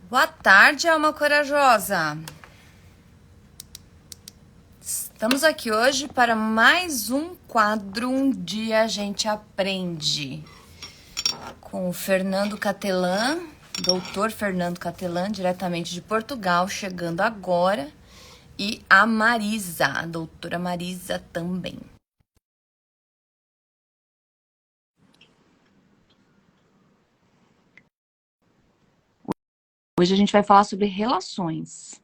Boa tarde, alma corajosa. Estamos aqui hoje para mais um quadro Um Dia a Gente Aprende, com o Fernando Catelan, doutor Fernando Catelan, diretamente de Portugal, chegando agora, e a Marisa, a doutora Marisa também. Hoje a gente vai falar sobre relações.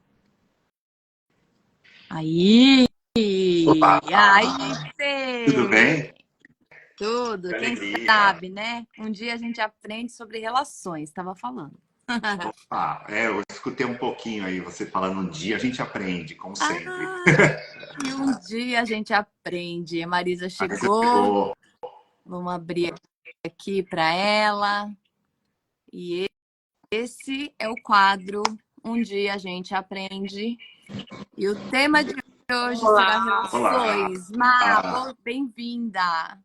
Aí! Olá, Aí, tudo Fê! bem? Tudo, Que quem alegria. sabe, né? Um dia a gente aprende sobre relações, estava falando. Eu escutei um pouquinho aí você falando um dia, a gente aprende, como sempre. Ah, e um dia a gente aprende. A Marisa Aí você chegou, chegou. vamos abrir aqui para ela. E esse é o quadro Um Dia a Gente Aprende. E o tema de hoje será Olá. relações. Má, Ah, bem-vinda.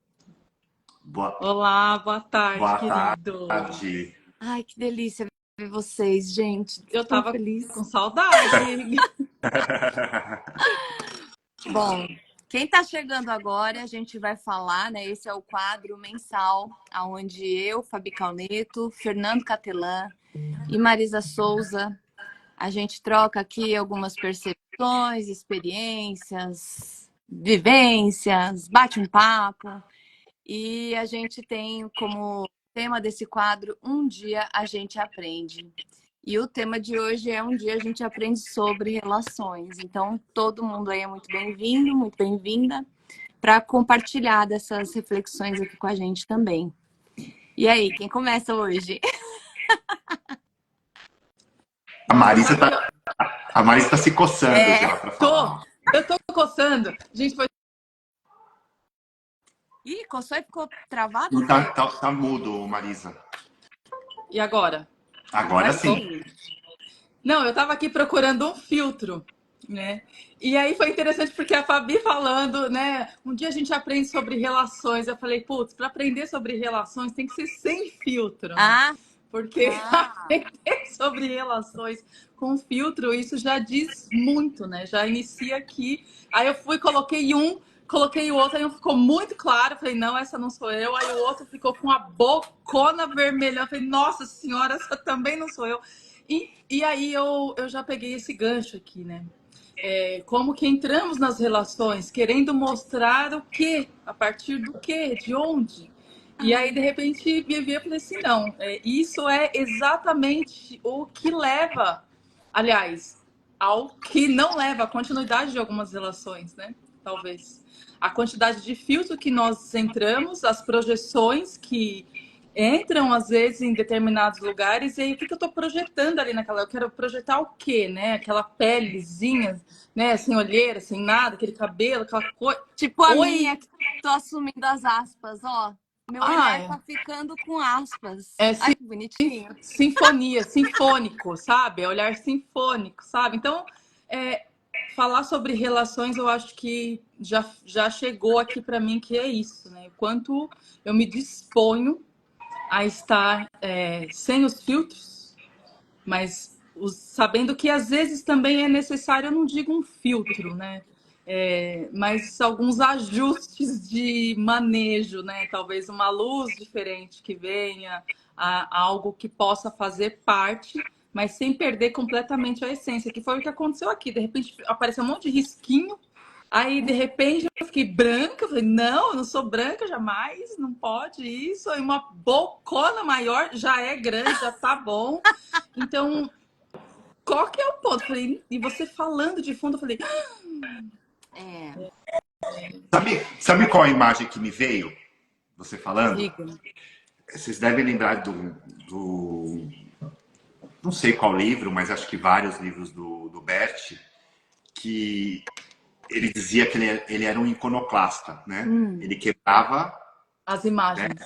boa, Olá, boa tarde, boa queridos. tarde. Ai, que delícia ver vocês, gente. Tô Eu tão tava feliz. com saudade. Bom, quem está chegando agora, a gente vai falar, né? Esse é o quadro mensal, onde eu, Fabi Calneto, Fernando Catelan e Marisa Souza, a gente troca aqui algumas percepções, experiências, vivências, bate um papo. E a gente tem como tema desse quadro Um Dia a Gente Aprende. E o tema de hoje é Um Dia a Gente Aprende sobre relações. Então, todo mundo aí é muito bem-vindo, muito bem-vinda, para compartilhar dessas reflexões aqui com a gente também. E aí, quem começa hoje? A Nossa, Marisa sabe que tá, a Marisa tá se coçando já para falar. eu tô coçando. Gente, foi. Ih, coçou e ficou travado, Não tá, Fê? tá mudo, Marisa. E agora? Agora Agora sim. sim. Não, eu tava aqui procurando um filtro, né? E aí foi interessante porque a Fabi falando, né? Um dia a gente aprende sobre relações. Eu falei, putz, para aprender sobre relações tem que ser sem filtro, né? Ah, Porque ah. aprender sobre relações com filtro, isso já diz muito, né? Já inicia aqui. Aí eu fui, coloquei o outro, aí um ficou muito claro. Falei, não, essa não sou eu. Aí o outro ficou com a bocona vermelha. Eu falei, nossa senhora, essa também não sou eu. E aí eu já peguei esse gancho aqui, né? Como que entramos nas relações querendo mostrar o quê? A partir do quê? De onde? E aí, de repente, me vi e falei assim, não, isso é exatamente o que leva, aliás, ao que não leva à continuidade de algumas relações, né? Talvez. A quantidade de filtro que nós entramos, as projeções que entram, às vezes, em determinados lugares, e aí o que eu estou projetando ali naquela... Eu quero projetar o quê, né? Aquela pelezinha, né? Sem olheira, sem nada, aquele cabelo, aquela coisa... Tipo a minha, Oi! que tô assumindo as aspas, ó. Meu olhar Ah, tá ficando com aspas. é Ai, que bonitinho. sinfonia, sinfônico, sabe? É olhar sinfônico, sabe? Então, é, falar sobre relações, eu acho que já chegou aqui para mim que é isso, né? O quanto eu me disponho a estar sem os filtros, mas sabendo que às vezes também é necessário, eu não digo um filtro, né? Mas alguns ajustes de manejo, né? Talvez uma luz diferente que venha, algo que possa fazer parte, mas sem perder completamente a essência, que foi o que aconteceu aqui. De repente apareceu um monte de risquinho, aí de repente eu fiquei branca, eu falei, não, eu não sou branca jamais, não pode isso, aí uma bocona maior já é grande, já tá bom. Então, qual que é o ponto? Eu falei, e você falando de fundo, eu falei, É, Sabe qual a imagem que me veio? Você falando? diga. Vocês devem lembrar não sei qual livro, mas acho que vários livros do Bert, que ele dizia que ele era um iconoclasta, né? Ele quebrava, as né, imagens.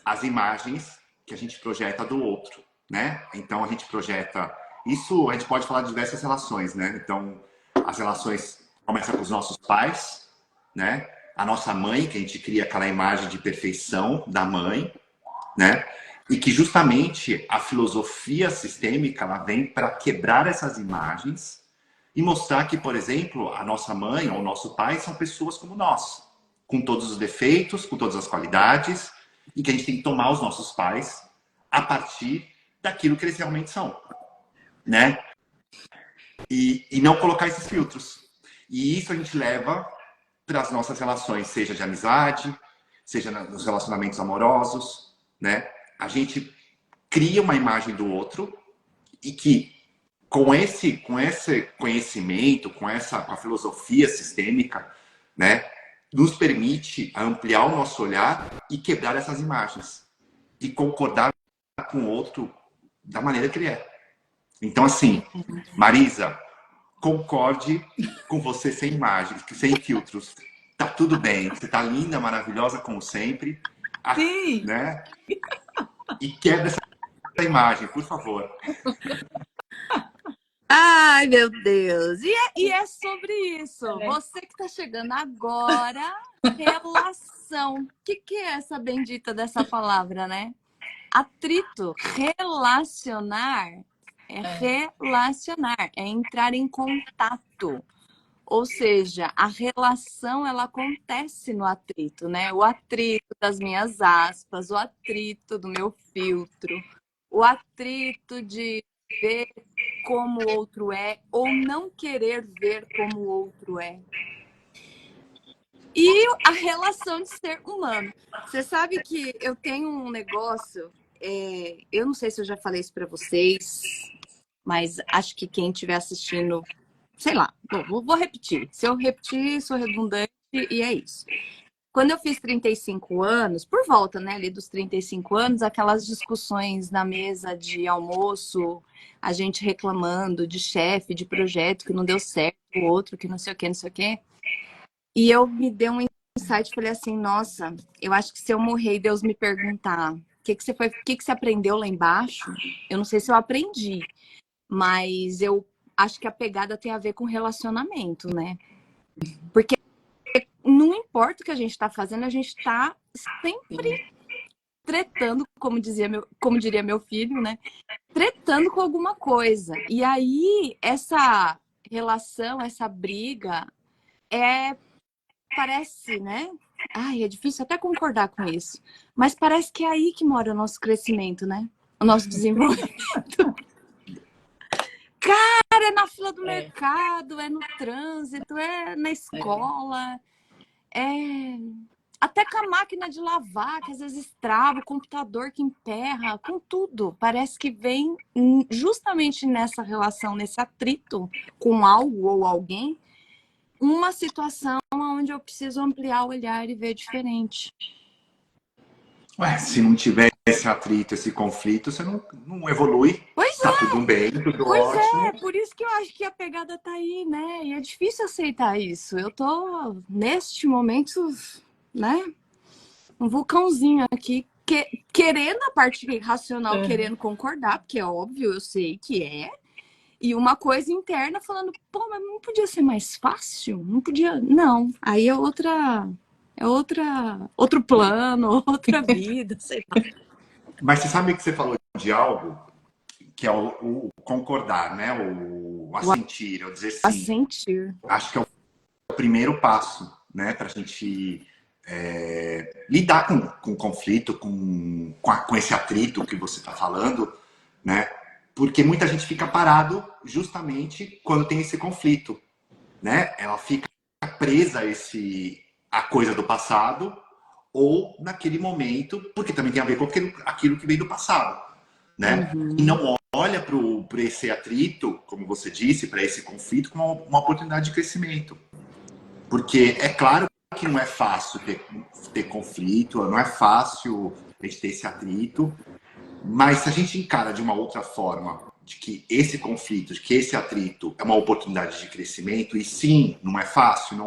as imagens que a gente projeta do outro, né? Então a gente projeta isso, a gente pode falar de diversas relações, né? Então as relações começam com os nossos pais, né? A nossa mãe, que a gente cria aquela imagem de perfeição da mãe, né? E que justamente a filosofia sistêmica ela vem para quebrar essas imagens e mostrar que, por exemplo, a nossa mãe ou o nosso pai são pessoas como nós, com todos os defeitos, com todas as qualidades, e que a gente tem que tomar os nossos pais a partir daquilo que eles realmente são, né? E não colocar esses filtros. E isso a gente leva para as nossas relações, seja de amizade, seja nos relacionamentos amorosos, né? A gente cria uma imagem do outro e que com esse conhecimento, com a filosofia sistêmica, né, nos permite ampliar o nosso olhar e quebrar essas imagens e concordar com o outro da maneira que ele é. Então, assim, Marisa, concorde com você sem imagens, sem filtros. Tá tudo bem, você tá linda, maravilhosa como sempre, Sim. né? E quebra essa imagem, por favor. Ai, meu Deus. E é sobre isso. Você que está chegando agora, relação. O que é essa bendita dessa palavra, né? Atrito. Relacionar relacionar, é entrar em contato. Ou seja, a relação ela acontece no atrito, né? O atrito das minhas aspas, o atrito do meu filtro, o atrito de ver como o outro é ou não querer ver como o outro é. E a relação de ser humano. Você sabe que eu tenho um negócio, eu não sei se eu já falei isso para vocês, mas acho que quem estiver assistindo, sei lá, vou repetir. Se eu repetir, sou redundante e é isso. Quando eu fiz 35 anos, por volta, né, ali dos 35 anos, aquelas discussões na mesa de almoço, a gente reclamando de chefe, de projeto que não deu certo, o outro que não sei o que, não sei o que. E eu me dei um insight, falei assim, nossa, eu acho que se eu morrer e Deus me perguntar o que você aprendeu lá embaixo, eu não sei se eu aprendi, mas eu acho que a pegada tem a ver com relacionamento, né? Porque não importa o que a gente está fazendo, a gente está sempre tretando, como diria meu filho, né? Tretando com alguma coisa. E aí, essa relação, essa briga, parece, né? Ai, é difícil até concordar com isso. Mas parece que é aí que mora o nosso crescimento, né? O nosso desenvolvimento. Cara, é na fila do mercado, é no trânsito, é na escola, até com a máquina de lavar, que às vezes trava, o computador que emperra, com tudo. Parece que vem justamente nessa relação, nesse atrito com algo ou alguém, uma situação onde eu preciso ampliar o olhar e ver diferente. Ué, se não tiver esse atrito, esse conflito, você não evolui. Pois tá tudo bem, tudo ótimo. Por isso que eu acho que a pegada tá aí, né? E é difícil aceitar isso. Eu tô, neste momento, né? Um vulcãozinho aqui, querendo a parte racional, querendo concordar, porque é óbvio, eu sei que é. E uma coisa interna falando, pô, mas não podia ser mais fácil? Não podia. Não. Aí é outro plano, outra vida, sei lá. Mas você sabe que você falou de algo que é o concordar, né? O assentir, o dizer sim. Assentir. Acho que é o primeiro passo, né? Para a gente lidar com o conflito, com esse atrito que você está falando, né? Porque muita gente fica parado justamente quando tem esse conflito, né? Ela fica presa a coisa do passado ou naquele momento, porque também tem a ver com aquilo que veio do passado, né? E não olha para esse atrito, como você disse, para esse conflito como uma oportunidade de crescimento. Porque é claro que não é fácil ter conflito, não é fácil a gente ter esse atrito, mas se a gente encara de uma outra forma, de que esse conflito, de que esse atrito é uma oportunidade de crescimento, e sim, não é fácil,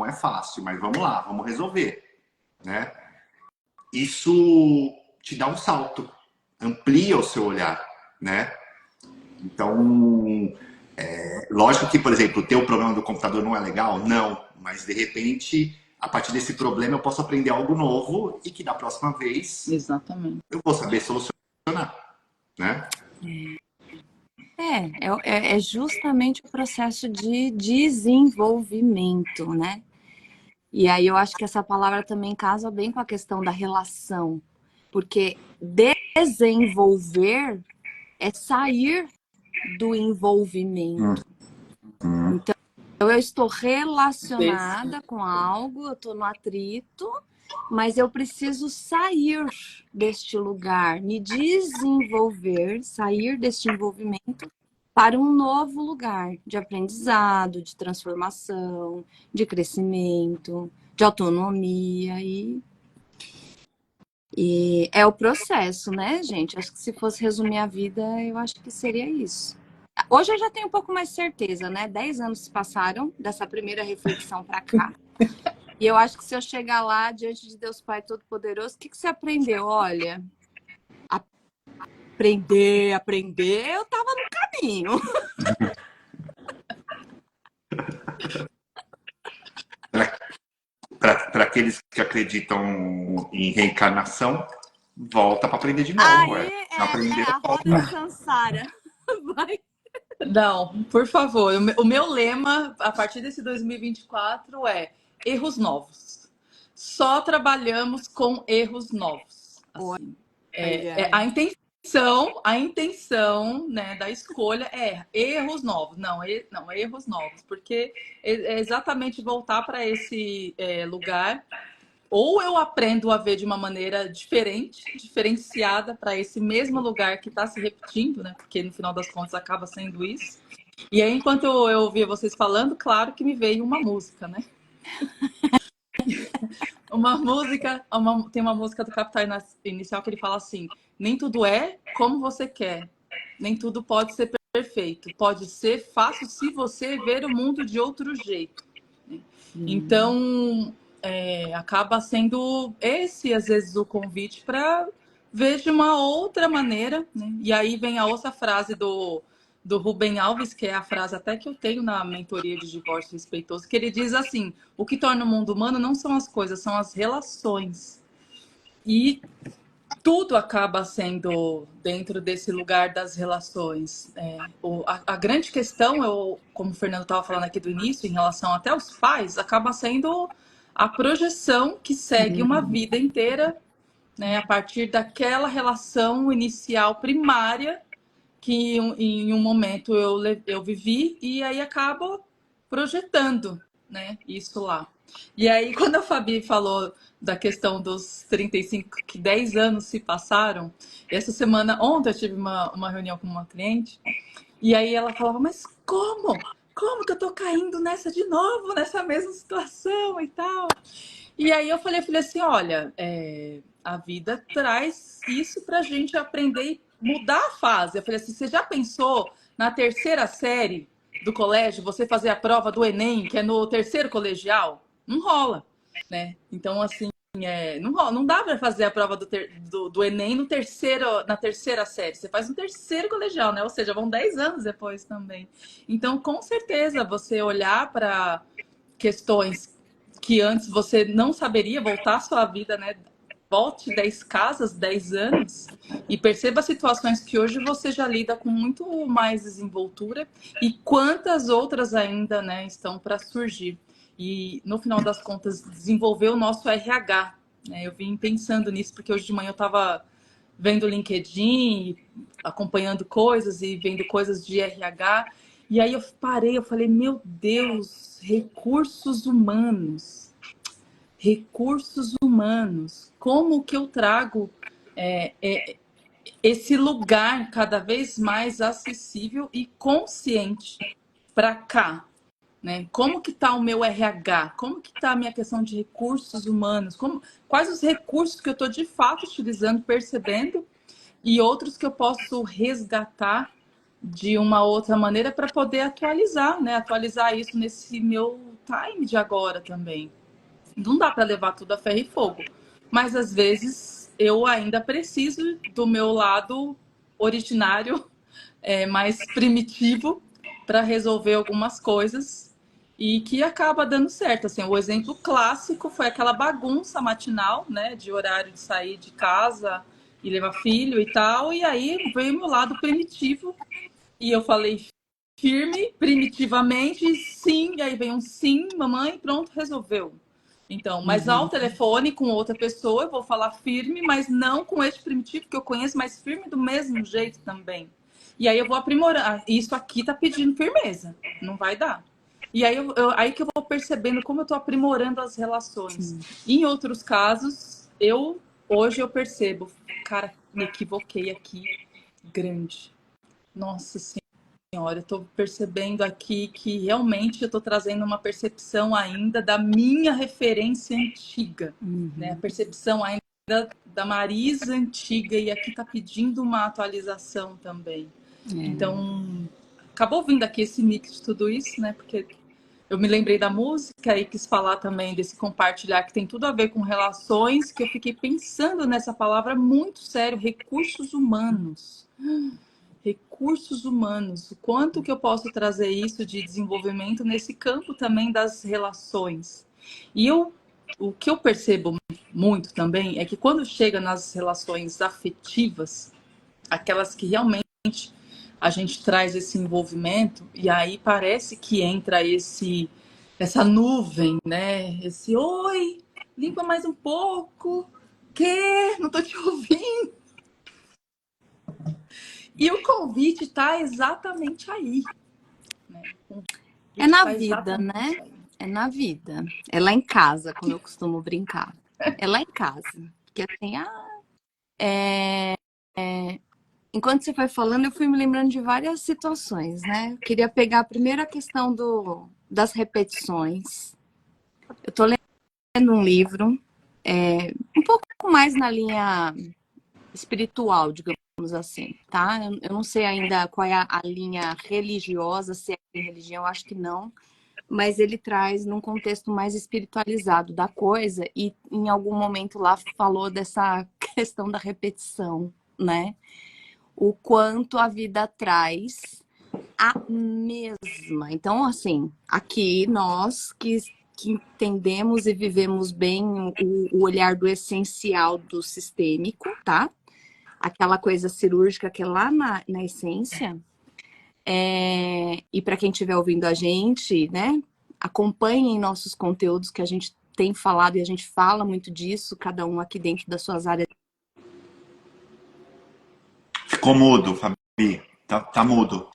mas vamos lá, vamos resolver, né? Isso te dá um salto, amplia o seu olhar, né? Então, lógico que, por exemplo, ter o problema do computador não é legal, não, mas de repente, a partir desse problema eu posso aprender algo novo e que da próxima vez Exatamente. eu vou saber solucionar né? É justamente o processo de desenvolvimento, né? E aí eu acho que essa palavra também casa bem com a questão da relação, porque desenvolver é sair do envolvimento. Então, eu estou relacionada com algo, eu estou no atrito, mas eu preciso sair deste lugar, me desenvolver, sair deste envolvimento para um novo lugar de aprendizado, de transformação, de crescimento, de autonomia e é o processo, né, gente? Acho que se fosse resumir a vida, eu acho que seria isso. Hoje eu já tenho um pouco mais certeza, né? 10 anos se passaram dessa primeira reflexão para cá. E eu acho que se eu chegar lá diante de Deus Pai Todo-Poderoso, o que você aprendeu? Olha, aprender, eu tava no caminho. Para aqueles que acreditam em reencarnação, volta para aprender de novo. Aí Não aprender, a roda Sansara. Vai. Não, por favor. O meu lema, a partir desse 2024, é erros novos. Só trabalhamos com erros novos. Assim, a intenção, né, da escolha é erros novos. Não, erros novos. Porque é exatamente voltar para esse lugar. Ou eu aprendo a ver de uma maneira diferente, diferenciada para esse mesmo lugar que está se repetindo, né? Porque no final das contas acaba sendo isso. E aí, enquanto eu ouvia vocês falando, claro que me veio uma música, né? Tem uma música do Capital Inicial que ele fala assim: nem tudo é como você quer, nem tudo pode ser perfeito, pode ser fácil se você ver o mundo de outro jeito. Então, acaba sendo esse, às vezes, o convite para ver de uma outra maneira, né? E aí vem a outra frase do Rubem Alves, que é a frase até que eu tenho na mentoria de divórcio respeitoso, que ele diz assim: o que torna o mundo humano não são as coisas, são as relações. E tudo acaba sendo dentro desse lugar das relações. A grande questão, como o Fernando estava falando aqui do início, em relação até aos pais, acaba sendo a projeção que segue uma vida inteira, né, a partir daquela relação inicial primária que em um momento eu vivi e aí acabo projetando, né, isso lá. E aí, quando a Fabi falou da questão dos 35, que 10 anos se passaram, essa semana, ontem eu tive uma reunião com uma cliente, e aí ela falava, mas como? Como que eu tô caindo nessa de novo, nessa mesma situação e tal? E aí eu falei assim, olha, a vida traz isso pra gente aprender e mudar a fase. Eu falei assim, você já pensou na terceira série do colégio, você fazer a prova do Enem, que é no terceiro colegial? Não rola, né? Então, assim, não rola, não dá para fazer a prova do Enem na terceira série. Você faz no terceiro colegial, né? Ou seja, vão 10 anos depois também. Então, com certeza, você olhar para questões que antes você não saberia, voltar à sua vida, né? Volte 10 casas, 10 anos e perceba situações que hoje você já lida com muito mais desenvoltura e quantas outras ainda, né, estão para surgir. E, no final das contas, desenvolver o nosso RH. Né? Eu vim pensando nisso, porque hoje de manhã eu estava vendo o LinkedIn, acompanhando coisas e vendo coisas de RH. E aí eu parei, eu falei, meu Deus, recursos humanos. Recursos humanos. Como que eu trago esse lugar cada vez mais acessível e consciente para cá? Né? Como que está o meu RH? Como que está a minha questão de recursos humanos? Quais os recursos que eu estou de fato utilizando, percebendo, e outros que eu posso resgatar de uma outra maneira para poder atualizar, né? Atualizar isso nesse meu time de agora também. Não dá para levar tudo a ferro e fogo, mas às vezes eu ainda preciso do meu lado originário, mais primitivo, para resolver algumas coisas e que acaba dando certo. Assim, o exemplo clássico foi aquela bagunça matinal, né, de horário de sair de casa e levar filho e tal. E aí veio o meu lado primitivo e eu falei firme, primitivamente, sim. E aí vem um sim, mamãe, pronto, resolveu. Então, mas ao telefone com outra pessoa, eu vou falar firme, mas não com este primitivo que eu conheço, mas firme do mesmo jeito também. E aí eu vou aprimorar. Isso aqui tá pedindo firmeza, não vai dar. E aí, aí que eu vou percebendo como eu tô aprimorando as relações. Em outros casos, hoje eu percebo, cara, me equivoquei aqui, grande. Nossa Senhora, eu tô percebendo aqui que realmente eu tô trazendo uma percepção ainda da minha referência antiga, né? A percepção ainda da Marisa antiga, e aqui tá pedindo uma atualização também. Então, acabou vindo aqui esse mix de tudo isso, né? Porque eu me lembrei da música e quis falar também desse compartilhar que tem tudo a ver com relações, que eu fiquei pensando nessa palavra muito sério, recursos humanos. Recursos humanos. O quanto que eu posso trazer isso de desenvolvimento nesse campo também das relações. E o que eu percebo muito também é que quando chega nas relações afetivas, aquelas que realmente a gente traz esse envolvimento, e aí parece que entra essa nuvem, né? Esse oi, limpa mais um pouco. Que? Não tô te ouvindo. E o convite está exatamente aí, né? É na vida, né? É na vida. É lá em casa, como eu costumo brincar. É lá em casa. Porque assim, enquanto você foi falando, eu fui me lembrando de várias situações, né? Eu queria pegar primeiro a questão das repetições. Eu tô lendo um livro, um pouco mais na linha espiritual, digamos assim, tá? Eu não sei ainda qual é a linha religiosa, se é religião, eu acho que não. Mas ele traz num contexto mais espiritualizado da coisa, e em algum momento lá falou dessa questão da repetição, né? O quanto a vida traz a mesma. Então, assim, aqui nós que entendemos e vivemos bem o olhar do essencial do sistêmico, tá? Aquela coisa cirúrgica que é lá na essência. E para quem estiver ouvindo a gente, né? Acompanhem nossos conteúdos que a gente tem falado e a gente fala muito disso, cada um aqui dentro das suas áreas. Ficou mudo, Fabi. Tá mudo.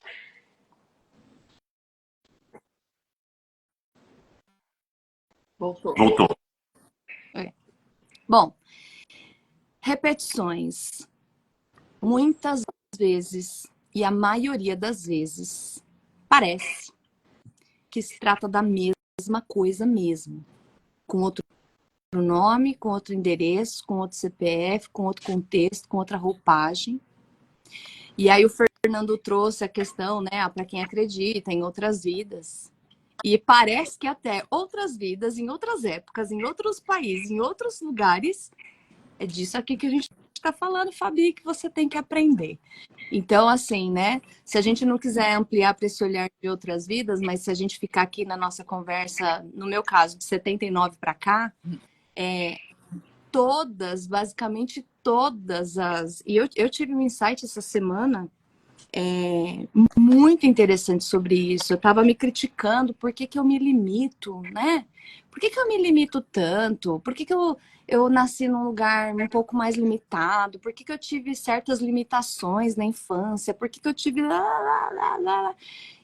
Voltou. Bom, repetições. Muitas vezes, e a maioria das vezes, parece que se trata da mesma coisa mesmo. Com outro nome, com outro endereço, com outro CPF, com outro contexto, com outra roupagem. E aí o Fernando trouxe a questão, né, para quem acredita em outras vidas. E parece que até outras vidas, em outras épocas, em outros países, em outros lugares, é disso aqui que a gente está falando, Fabi, que você tem que aprender. Então, assim, né, se a gente não quiser ampliar para esse olhar de outras vidas, mas se a gente ficar aqui na nossa conversa, no meu caso, de 79 para cá, basicamente todas as... E eu tive um insight essa semana muito interessante sobre isso. Eu estava me criticando, por que que eu me limito, né? Por que que eu me limito tanto? Por que que eu nasci num lugar um pouco mais limitado? Por que que eu tive certas limitações na infância? Por que que eu tive...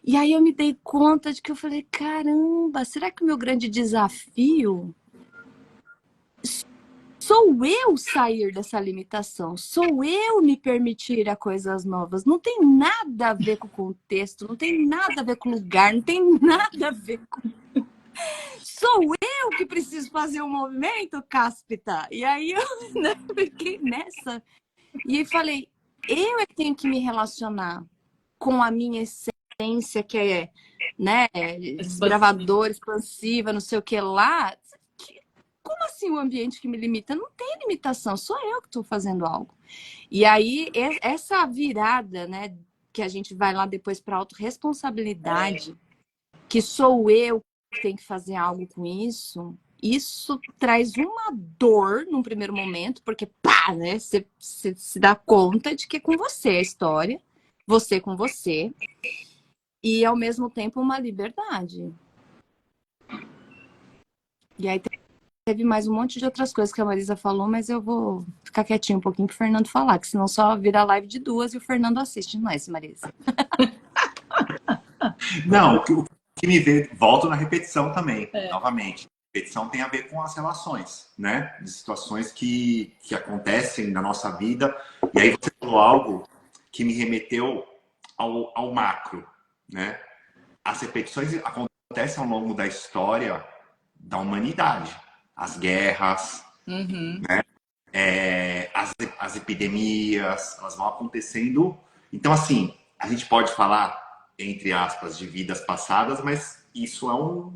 E aí eu me dei conta de que eu falei, caramba, será que o meu grande desafio sou eu sair dessa limitação, sou eu me permitir a coisas novas. Não tem nada a ver com o contexto, não tem nada a ver com o lugar, não tem nada a ver com... Sou eu que preciso fazer um movimento, cáspita. E aí eu, né, fiquei nessa. E aí falei, eu é que tenho que me relacionar com a minha essência, que é, né, desbravadora, expansiva, não sei o que lá. Como assim o ambiente que me limita? Não tem limitação, sou eu que estou fazendo algo. E aí, essa virada, né, que a gente vai lá depois para a autorresponsabilidade, que sou eu que tenho que fazer algo com isso, Isso traz uma dor num primeiro momento, porque pá, né? Você se dá conta de que é com você a história, você com você, e ao mesmo tempo uma liberdade. E aí teve mais um monte de outras coisas que a Marisa falou, mas eu vou ficar quietinho um pouquinho pro Fernando falar, que senão só vira live de duas e o Fernando assiste, não é isso, Marisa? Não, o que me vê, volto na repetição também, novamente. Repetição tem a ver com as relações, né? De situações que acontecem na nossa vida. E aí você falou algo que me remeteu ao macro, né? As repetições acontecem ao longo da história da humanidade. As guerras, as epidemias, elas vão acontecendo. Então, assim, a gente pode falar, entre aspas, de vidas passadas, mas isso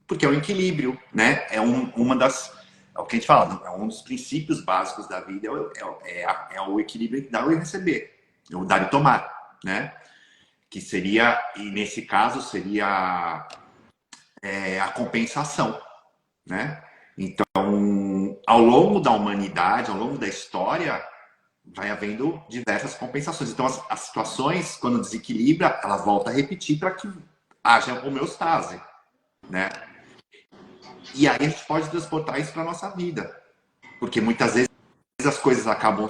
porque é um equilíbrio, né? Uma das... É o que a gente fala, é um dos princípios básicos da vida, é o equilíbrio entre dar e receber. O dar e tomar, né? Que seria, e nesse caso, seria a compensação, né? Então, ao longo da humanidade, ao longo da história, vai havendo diversas compensações. Então, as situações, quando desequilibra, ela volta a repetir para que haja homeostase, né? E aí a gente pode transportar isso para nossa vida. Porque muitas vezes as coisas acabam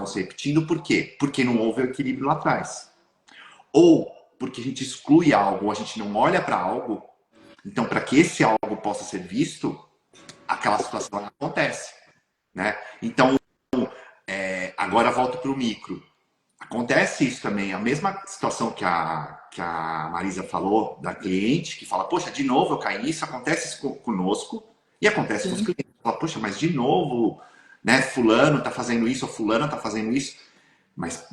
se repetindo. Por quê? Porque não houve o equilíbrio lá atrás. Ou porque a gente exclui algo, ou a gente não olha para algo. Então, para que esse algo possa ser visto, aquela situação acontece, né? Então, agora volto para o micro. Acontece isso também, a mesma situação que a Marisa falou, da cliente, que fala, poxa, de novo eu caí nisso, acontece isso conosco, e acontece com os clientes. Fala, poxa, mas de novo, né, fulano tá fazendo isso, ou fulana tá fazendo isso, mas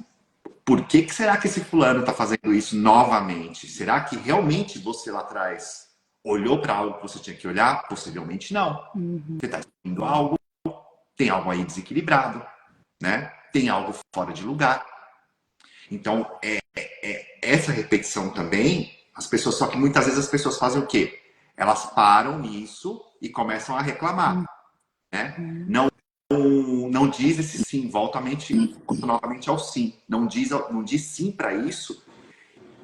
por que será que esse fulano tá fazendo isso novamente? Será que realmente você lá atrás olhou para algo que você tinha que olhar? Possivelmente não. Você está vendo algo, tem algo aí desequilibrado, né? Tem algo fora de lugar. Então, essa repetição também, só que muitas vezes as pessoas fazem o quê? Elas param nisso e começam a reclamar, né? Não diz esse sim, volta novamente ao sim. Não diz sim para isso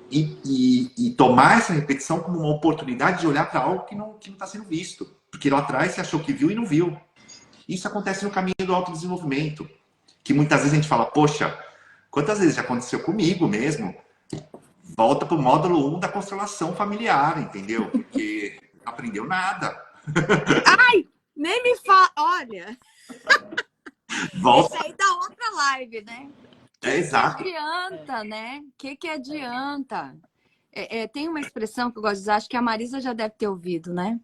e tomar essa repetição como uma oportunidade de olhar para algo que não está sendo visto. Porque lá atrás você achou que viu e não viu. Isso acontece no caminho do autodesenvolvimento. Que muitas vezes a gente fala, poxa, quantas vezes já aconteceu comigo mesmo? Volta pro módulo 1 da constelação familiar, entendeu? Porque não aprendeu nada. Ai, nem me fala. Olha, Volta. esse aí da outra live, né? Exato. Que adianta, né? Que adianta? Tem uma expressão que eu gosto de usar, acho que a Marisa já deve ter ouvido, né?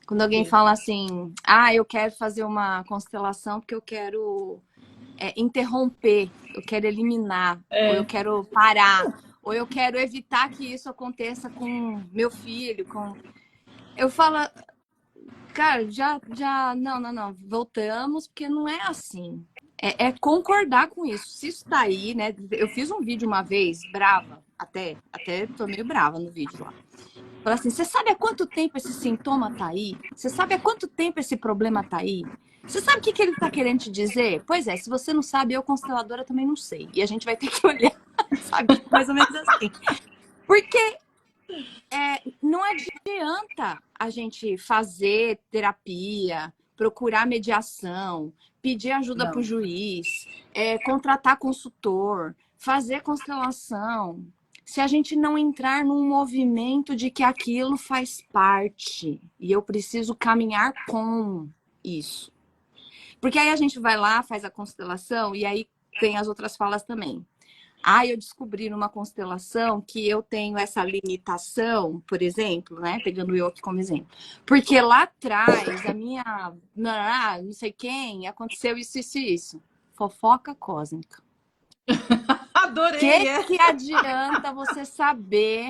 Quando alguém fala assim, eu quero fazer uma constelação porque eu quero interromper, eu quero eliminar, ou eu quero parar, ou eu quero evitar que isso aconteça com meu filho, Eu falo, cara, não, voltamos, porque não é assim. É concordar com isso. Se isso tá aí, né? Eu fiz um vídeo uma vez, brava, até tô meio brava no vídeo lá. Falei assim, você sabe há quanto tempo esse sintoma tá aí? Você sabe há quanto tempo esse problema tá aí? Você sabe o que ele tá querendo te dizer? Pois é, se você não sabe, eu, consteladora, também não sei. E a gente vai ter que olhar, sabe? Mais ou menos assim. Porque não adianta a gente fazer terapia, procurar mediação, pedir ajuda para o juiz, contratar consultor, fazer constelação, se a gente não entrar num movimento de que aquilo faz parte e eu preciso caminhar com isso. Porque aí a gente vai lá, faz a constelação e aí tem as outras falas também. Eu descobri numa constelação que eu tenho essa limitação, por exemplo, né? Pegando eu aqui como exemplo. Porque lá atrás, a minha não sei quem, aconteceu isso, isso e isso. Fofoca cósmica. Adorei! Que adianta você saber?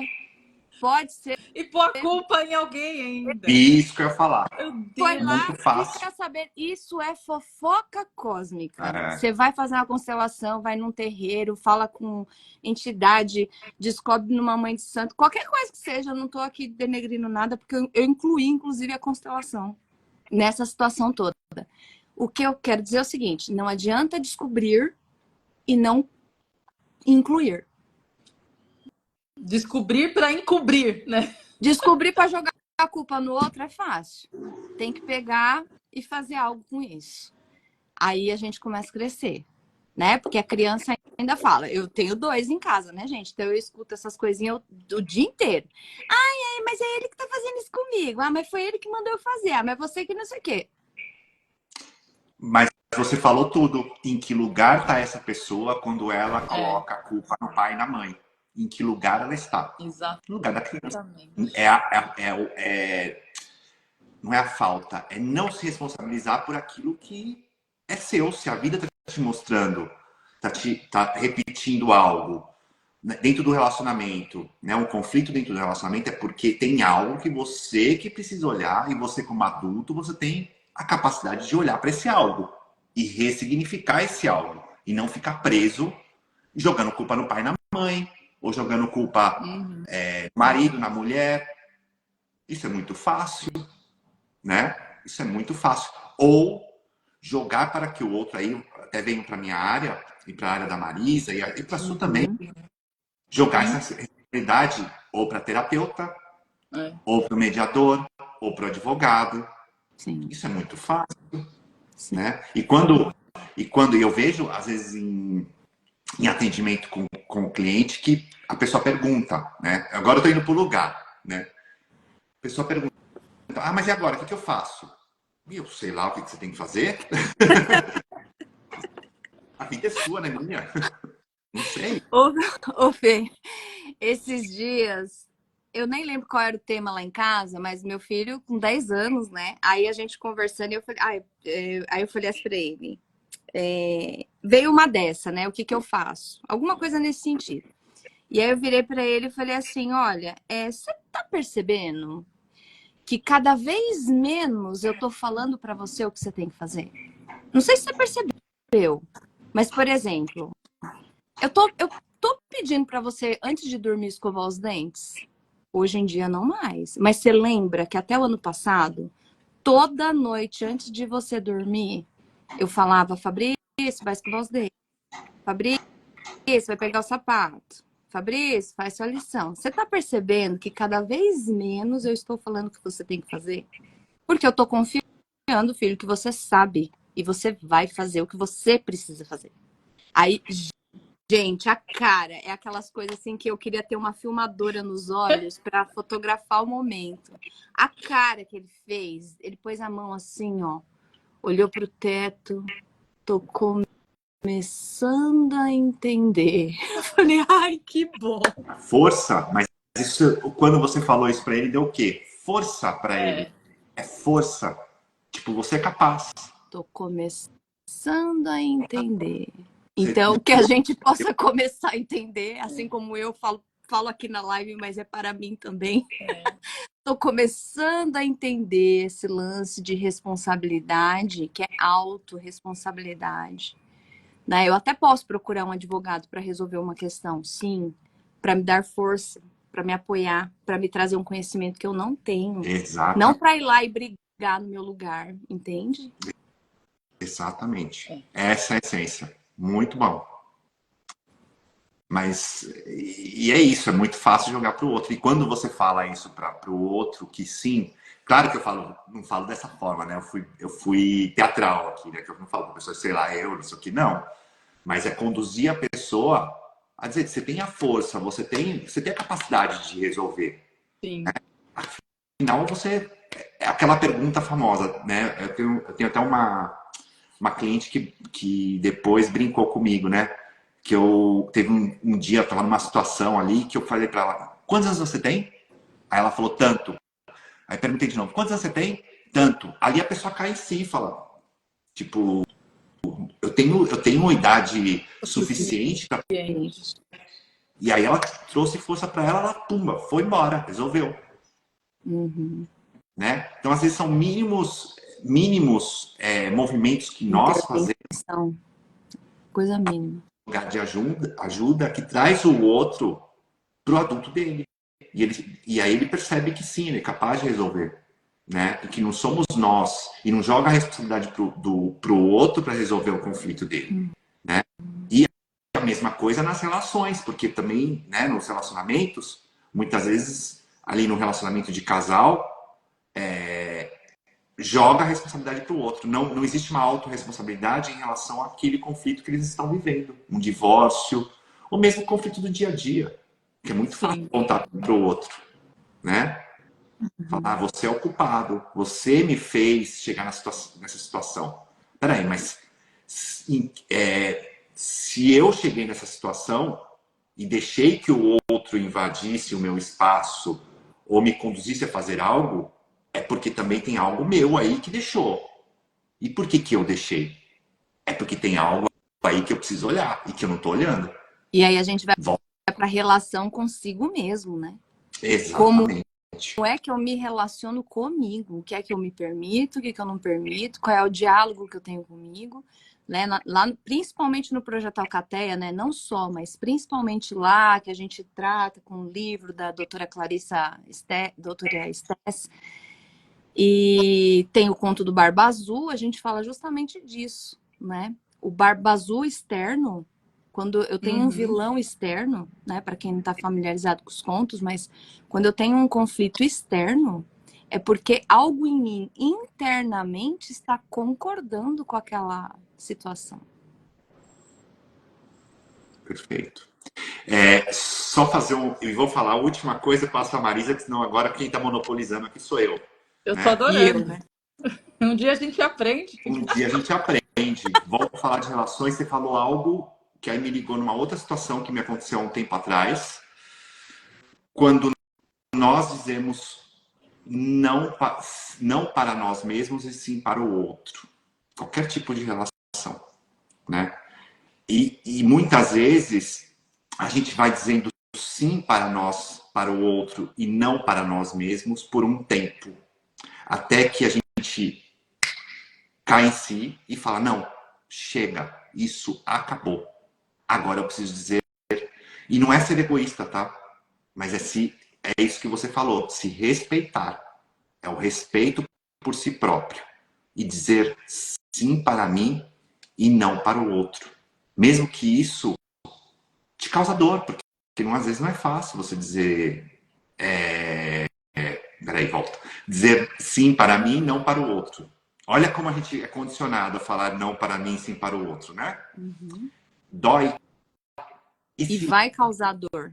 Pode ser. E pôr a culpa em alguém ainda. Isso que eu ia falar. Foi lá, muito fácil. fica sabendo. Isso é fofoca cósmica. Você vai fazer uma constelação, vai num terreiro, fala com entidade, descobre numa mãe de santo, qualquer coisa que seja. Eu não estou aqui denegrindo nada, porque eu incluí, inclusive, a constelação. nessa situação toda. O que eu quero dizer é o seguinte, não adianta descobrir e não incluir. Descobrir para encobrir, né? Descobrir para jogar a culpa no outro é fácil. Tem que pegar e fazer algo com isso. Aí a gente começa a crescer, né? Porque a criança ainda fala. Eu tenho 2 em casa, né, gente? Então eu escuto essas coisinhas o dia inteiro. Ai, mas é ele que tá fazendo isso comigo. Ah, mas foi ele que mandou eu fazer. Ah, mas você que não sei o quê. Mas você falou tudo. Em que lugar está essa pessoa quando ela coloca a culpa no pai e na mãe? Em que lugar ela está? Exatamente. No lugar da criança. Não é a falta, é não se responsabilizar por aquilo que é seu. Se a vida está te mostrando, tá repetindo algo dentro do relacionamento, né? Um conflito dentro do relacionamento é porque tem algo que você que precisa olhar, e você como adulto, você tem a capacidade de olhar para esse algo e ressignificar esse algo e não ficar preso jogando culpa no pai e na mãe, ou jogando culpa no marido, na mulher. Isso é muito fácil, né? Isso é muito fácil. Ou jogar para que o outro, aí até venho para minha área e para a área da Marisa e para a sua também, jogar essa responsabilidade ou para terapeuta, ou para o mediador, ou para o advogado. Sim. Isso é muito fácil, Sim. né? E quando eu vejo, às vezes, em atendimento com o cliente, que a pessoa pergunta, né? Agora eu estou indo para o lugar, né? A pessoa pergunta, ah, mas e agora? O que eu faço? Eu sei lá o que você tem que fazer. A vida é sua, né, minha? Não sei. Ô, Fê, esses dias, eu nem lembro qual era o tema lá em casa, mas meu filho com 10 anos, né? Aí a gente conversando, e eu falei, aí eu falei assim pra ele, veio uma dessa, né? O que eu faço? Alguma coisa nesse sentido. E aí eu virei pra ele e falei assim, olha, você tá percebendo que cada vez menos eu tô falando pra você o que você tem que fazer? Não sei se você percebeu, mas, por exemplo, eu tô pedindo pra você, antes de dormir, escovar os dentes. Hoje em dia, não mais. Mas você lembra que até o ano passado, toda noite, antes de você dormir, eu falava, Fabrício, vai escovar os dentes. Fabrício, vai pegar o sapato. Fabrício, faz sua lição. Você tá percebendo que cada vez menos eu estou falando o que você tem que fazer? Porque eu tô confiando, filho, que você sabe. E você vai fazer o que você precisa fazer. Aí, gente, a cara é aquelas coisas assim que eu queria ter uma filmadora nos olhos para fotografar o momento. A cara que ele fez, ele pôs a mão assim, ó, olhou pro teto, tô começando a entender. Eu falei, ai, que bom. Força, mas isso, quando você falou isso para ele, deu o quê? Força para ele. É força. Tipo, você é capaz. Tô começando a entender. Então, que a gente possa começar a entender, assim como eu falo aqui na live, mas é para mim também. Tô começando a entender esse lance de responsabilidade, que é autorresponsabilidade. Né? Eu até posso procurar um advogado para resolver uma questão, sim, para me dar força, para me apoiar, para me trazer um conhecimento que eu não tenho. Exato. Não para ir lá e brigar no meu lugar, entende? Exatamente. Essa é a essência. Muito bom. Mas, e é isso, é muito fácil jogar para o outro. E quando você fala isso para o outro, que sim, claro que eu não falo dessa forma, né? Eu fui teatral aqui, né? Que eu não falo para a pessoa, sei lá, isso aqui, não. Mas é conduzir a pessoa a dizer, você tem a força, você tem a capacidade de resolver. Sim. Afinal, você... É aquela pergunta famosa, né? Eu tenho até uma cliente que depois brincou comigo, né? Que eu teve um dia, eu estava numa situação ali que eu falei para ela, quantos anos você tem? Aí ela falou, tanto. Aí perguntei de novo, quantos anos você tem? Tanto. Ali a pessoa cai em si e fala, tipo, eu tenho uma idade suficiente pra... E aí ela trouxe força para ela pumba, foi embora, resolveu. Né? Então, às vezes, são mínimos movimentos que nós fazemos. Coisa mínima. Lugar de ajuda que traz o outro pro adulto dele. E aí ele percebe que sim, ele é capaz de resolver. né? E que não somos nós, e não joga a responsabilidade pro outro para resolver o conflito dele, né? E a mesma coisa nas relações, porque também, né, nos relacionamentos, muitas vezes, ali no relacionamento de casal, joga a responsabilidade para o outro. Não existe uma autorresponsabilidade em relação àquele conflito que eles estão vivendo. Um divórcio, ou mesmo o conflito do dia a dia, que é muito fácil Sim. contar para o outro, né? Falar, você é o culpado, você me fez chegar nessa situação. Peraí, mas se eu cheguei nessa situação e deixei que o outro invadisse o meu espaço ou me conduzisse a fazer algo, é porque também tem algo meu aí que deixou. E por que eu deixei? É porque tem algo aí que eu preciso olhar e que eu não estou olhando. E aí a gente vai Volta. para a relação consigo mesmo, né? Como Exatamente. é que eu me relaciono comigo? O que é que eu me permito? O que é que eu não permito? Qual é o diálogo que eu tenho comigo? Né? Lá, principalmente no Projeto Alcateia, né? Não só, mas principalmente lá que a gente trata com o livro da doutora doutora Stess, e tem o conto do Barba Azul, a gente fala justamente disso, né? O Barba Azul externo, quando eu tenho um vilão externo, né? Para quem não está familiarizado com os contos, mas quando eu tenho um conflito externo, é porque algo em mim internamente está concordando com aquela situação. Perfeito. Só fazer eu vou falar a última coisa, passo a Marisa, que senão agora quem está monopolizando aqui sou eu. Eu tô Né? E eu, adorando. né? Um dia a gente aprende. Um dia a gente aprende. Volto a falar de relações, você falou algo que aí me ligou numa outra situação que me aconteceu há um tempo atrás, quando nós dizemos não para nós mesmos e sim para o outro. Qualquer tipo de relação, né? E muitas vezes a gente vai dizendo sim para nós, para o outro e não para nós mesmos por um tempo, até que a gente cai em si e fala, não, chega, isso acabou. Agora eu preciso dizer, e não é ser egoísta, tá? Mas é isso que você falou, se respeitar. É o respeito por si próprio e dizer sim para mim e não para o outro. Mesmo que isso te causa dor, porque às vezes não é fácil você dizer peraí, volta. Dizer sim para mim, não para o outro. Olha como a gente é condicionado a falar não para mim, sim para o outro, né? Dói. E vai causar dor.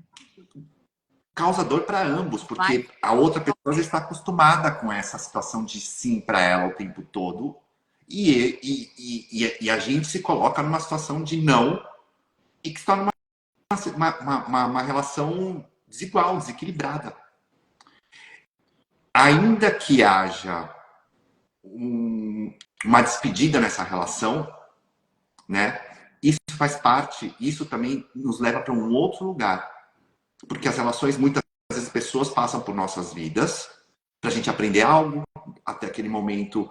Causa dor para ambos, porque a outra pessoa já está acostumada com essa situação de sim para ela o tempo todo. E a gente se coloca numa situação de não e que se torna uma relação desigual, desequilibrada. Ainda que haja uma despedida nessa relação, né? Isso faz parte, isso também nos leva para um outro lugar. Porque as relações, muitas vezes, pessoas passam por nossas vidas para a gente aprender algo até aquele momento.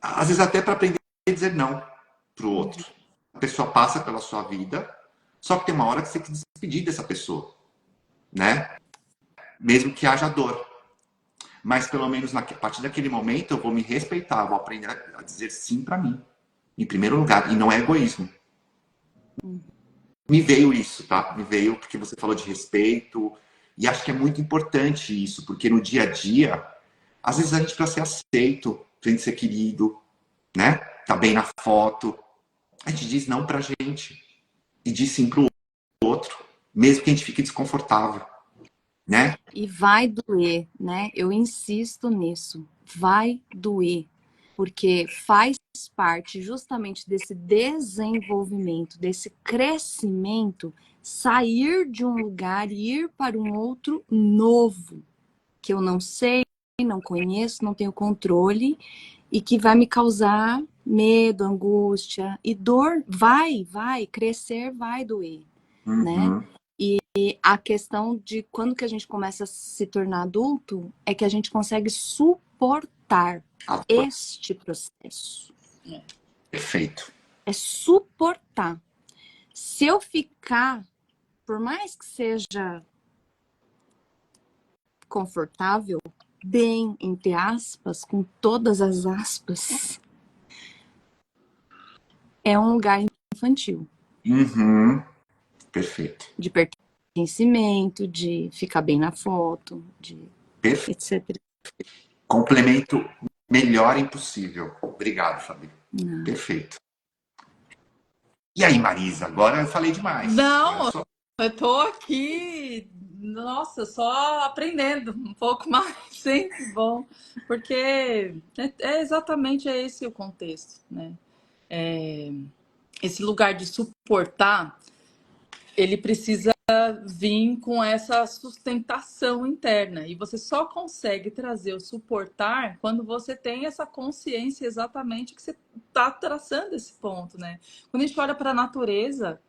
Às vezes até para aprender a dizer não para o outro. A pessoa passa pela sua vida, só que tem uma hora que você tem que despedir dessa pessoa, né? Mesmo que haja dor. Mas pelo menos a partir daquele momento eu vou me respeitar, vou aprender a dizer sim para mim, em primeiro lugar. E não é egoísmo. Me veio isso, tá? Me veio porque você falou de respeito. E acho que é muito importante isso, porque no dia a dia, às vezes a gente precisa ser aceito, pra gente ser querido, né? Tá bem na foto. A gente diz não pra gente. E diz sim pro outro, mesmo que a gente fique desconfortável, né? E vai doer, né? Eu insisto nisso. Vai doer. Porque faz parte justamente desse desenvolvimento, desse crescimento, sair de um lugar e ir para um outro novo, que eu não sei, não conheço, não tenho controle e que vai me causar medo, angústia e dor. Vai, crescer vai doer, né? E a questão de quando que a gente começa a se tornar adulto é que a gente consegue suportar este processo. Perfeito. É suportar. Se eu ficar, por mais que seja confortável, bem, entre aspas, com todas as aspas, é um lugar infantil. Uhum. Perfeito. De pertencimento, de ficar bem na foto, de Perfeito. etc. Complemento melhor impossível. Obrigado, Fabi. Perfeito. E aí, Marisa? Agora eu falei demais. Não, eu tô aqui, nossa, só aprendendo um pouco mais, sempre bom, porque é exatamente esse o contexto, né? Esse lugar de suportar, ele precisa vir com essa sustentação interna. E você só consegue trazer o suportar quando você tem essa consciência exatamente que você está traçando esse ponto, né? Quando a gente olha para a natureza,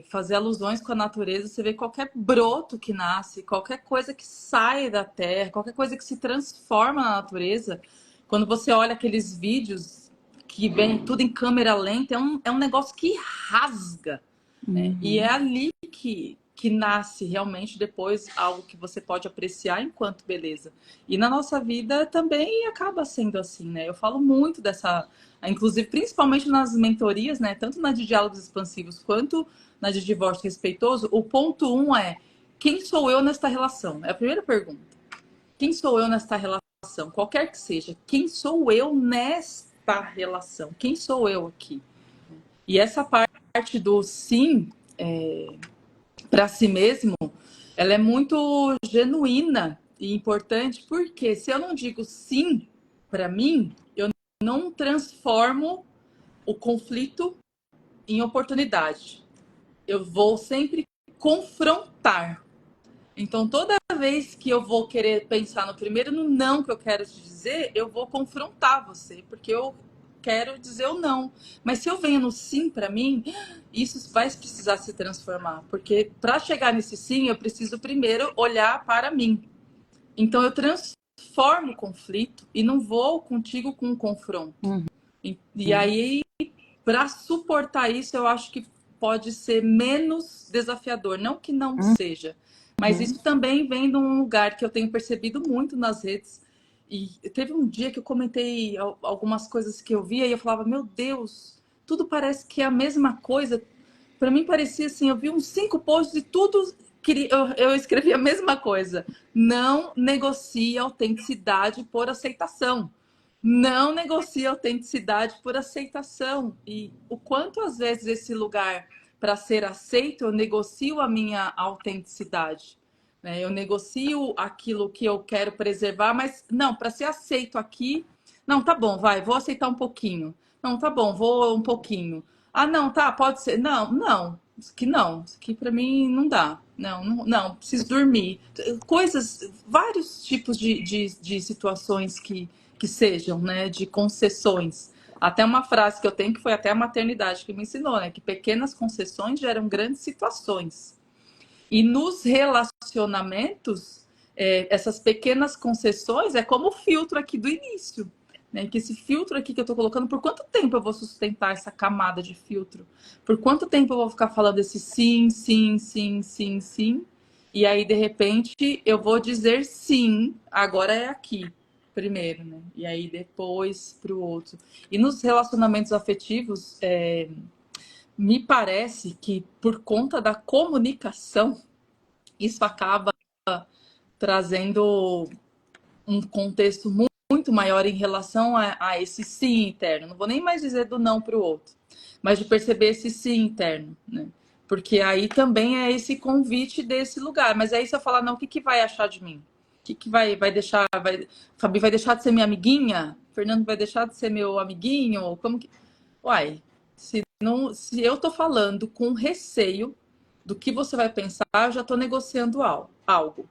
fazer alusões com a natureza, você vê qualquer broto que nasce, qualquer coisa que sai da terra, qualquer coisa que se transforma na natureza. Quando você olha aqueles vídeos que vem tudo em câmera lenta, é um negócio que rasga. Né? E é ali que nasce realmente depois algo que você pode apreciar enquanto beleza. E na nossa vida também acaba sendo assim, né? Eu falo muito dessa, inclusive principalmente nas mentorias, né? Tanto na de diálogos expansivos quanto na de divórcio respeitoso. O ponto 1 é: quem sou eu nesta relação? É a primeira pergunta. Quem sou eu nesta relação? Qualquer que seja, quem sou eu nesta relação? Quem sou eu aqui? E essa parte do sim para si mesmo, ela é muito genuína e importante, porque se eu não digo sim para mim, eu não transformo o conflito em oportunidade. Eu vou sempre confrontar. Então, toda vez que eu vou querer pensar no primeiro no não que eu quero te dizer, eu vou confrontar você, porque eu quero dizer o não. Mas se eu venho no sim para mim, isso vai precisar se transformar, porque para chegar nesse sim, eu preciso primeiro olhar para mim. Então, eu transformo o conflito e não vou contigo com um confronto. E aí, para suportar isso, eu acho que pode ser menos desafiador. Não que não seja, mas isso também vem de um lugar que eu tenho percebido muito nas redes. E teve um dia que eu comentei algumas coisas que eu via e eu falava, meu Deus, tudo parece que é a mesma coisa. Para mim parecia assim, eu vi uns 5 posts e tudo eu escrevi a mesma coisa. Não negocie autenticidade por aceitação. Não negocie autenticidade por aceitação. E o quanto às vezes esse lugar para ser aceito, eu negocio a minha autenticidade. Né? Eu negocio aquilo que eu quero preservar, mas não, para ser aceito aqui, não, tá bom, vai, vou aceitar um pouquinho. Não, tá bom, vou um pouquinho. Ah, não, tá, pode ser. Não, não, isso aqui para mim não dá. Não, preciso dormir. Coisas, vários tipos de situações que sejam, né, de concessões. Até uma frase que eu tenho que foi até a maternidade que me ensinou, né, que pequenas concessões geram grandes situações. E nos relacionamentos, essas pequenas concessões é como o filtro aqui do início. Né? Que esse filtro aqui que eu estou colocando, por quanto tempo eu vou sustentar essa camada de filtro? Por quanto tempo eu vou ficar falando esse sim, sim, sim, sim, sim? E aí, de repente, eu vou dizer sim, agora é aqui, primeiro, né? E aí depois para o outro. E nos relacionamentos afetivos, me parece que por conta da comunicação, isso acaba trazendo um contexto muito maior em relação a esse sim interno. Não vou nem mais dizer do não para o outro, mas de perceber esse sim interno, né? Porque aí também é esse convite desse lugar. Mas aí se eu falar, não, o que vai achar de mim? O que vai deixar? Fabi vai deixar de ser minha amiguinha? Fernando vai deixar de ser meu amiguinho? Como que. Uai, se eu tô falando com receio do que você vai pensar, eu já estou negociando algo.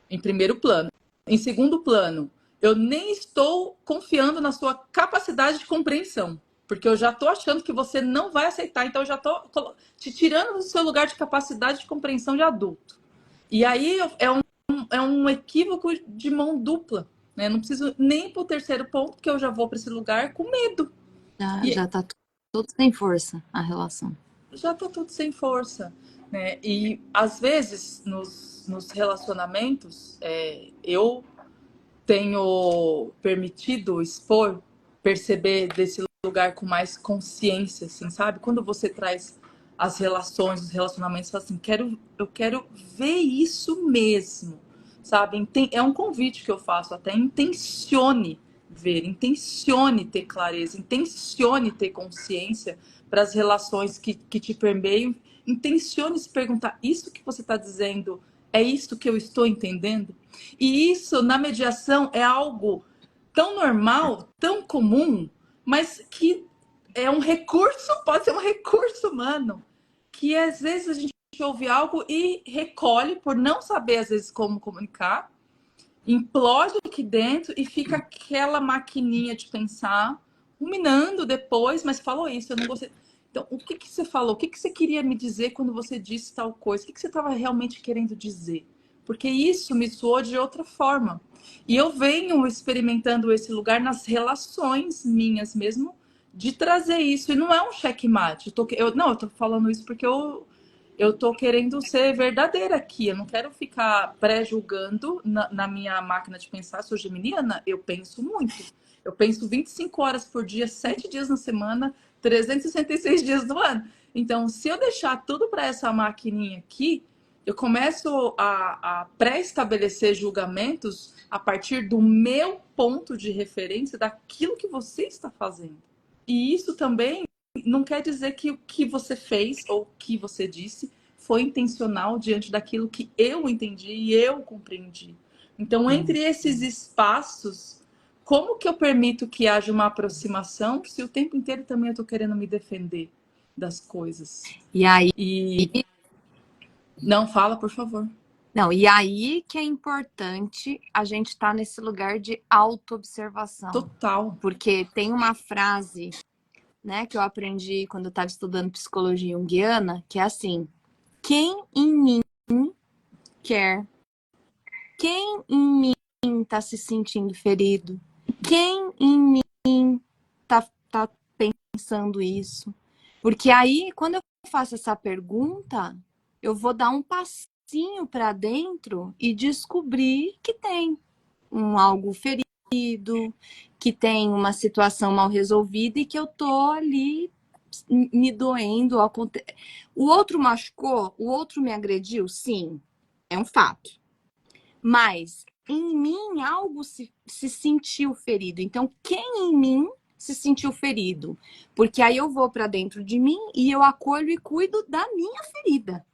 Em primeiro plano. Em segundo plano, eu nem estou confiando na sua capacidade de compreensão, porque eu já estou achando que você não vai aceitar, então eu já estou te tirando do seu lugar de capacidade de compreensão de adulto. E aí é um equívoco de mão dupla. Né? Não preciso nem para o terceiro ponto, porque eu já vou para esse lugar com medo. Já tá tudo sem força a relação. Já tá tudo sem força, né? E às vezes nos relacionamentos, eu tenho permitido expor, perceber desse lugar com mais consciência, assim, sabe? Quando você traz as relações, os relacionamentos, fala assim, eu quero ver isso mesmo, sabe? É um convite que eu faço, até intencione ver, intencione ter clareza, intencione ter consciência para as relações que te permeiam, intencione se perguntar, isso que você está dizendo é isso que eu estou entendendo? E isso, na mediação, é algo tão normal, tão comum, mas que é um recurso, pode ser um recurso humano, que às vezes a gente ouve algo e recolhe por não saber, às vezes, como comunicar, implode aqui dentro e fica aquela maquininha de pensar, ruminando depois, mas falou isso, eu não gostei. Então, o que que você falou? O que que você queria me dizer quando você disse tal coisa? O que que você estava realmente querendo dizer? Porque isso me soou de outra forma. E eu venho experimentando esse lugar nas relações minhas mesmo, de trazer isso. E não é um checkmate. Eu tô falando isso porque eu tô querendo ser verdadeira aqui. Eu não quero ficar pré-julgando na minha máquina de pensar. Sou geminiana, eu penso muito. Eu penso 25 horas por dia, 7 dias na semana, 366 dias do ano. Então, se eu deixar tudo para essa maquininha aqui, eu começo a pré-estabelecer julgamentos a partir do meu ponto de referência, daquilo que você está fazendo. E isso também não quer dizer que o que você fez ou o que você disse foi intencional diante daquilo que eu entendi e eu compreendi. Então, entre esses espaços, como que eu permito que haja uma aproximação se o tempo inteiro também eu estou querendo me defender das coisas? E aí, Não, fala, por favor. não, e aí que é importante a gente estar nesse lugar de autoobservação. Total. Porque tem uma frase, né, que eu aprendi quando eu estava estudando psicologia junguiana, que é assim: quem em mim quer? Quem em mim está se sentindo ferido? Quem em mim tá pensando isso? Porque aí, quando eu faço essa pergunta, eu vou dar um passinho para dentro e descobrir que tem algo ferido, que tem uma situação mal resolvida e que eu tô ali me doendo. O outro machucou, o outro me agrediu, sim, é um fato. Mas em mim algo se sentiu ferido. Então, quem em mim se sentiu ferido? Porque aí eu vou para dentro de mim e eu acolho e cuido da minha ferida,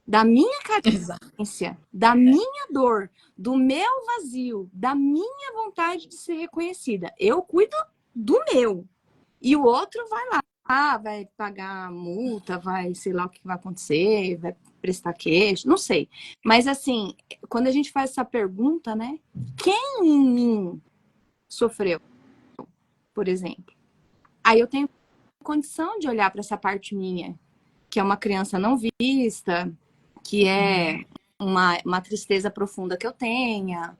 da minha carência, da minha dor, do meu vazio, da minha vontade de ser reconhecida. Eu cuido do meu. E o outro vai lá, vai pagar multa, vai, sei lá o que vai acontecer, vai prestar queixa, não sei. Mas assim, quando a gente faz essa pergunta, né? Quem em mim sofreu, por exemplo? Aí eu tenho condição de olhar para essa parte minha, que é uma criança não vista, que é uma tristeza profunda que eu tenha.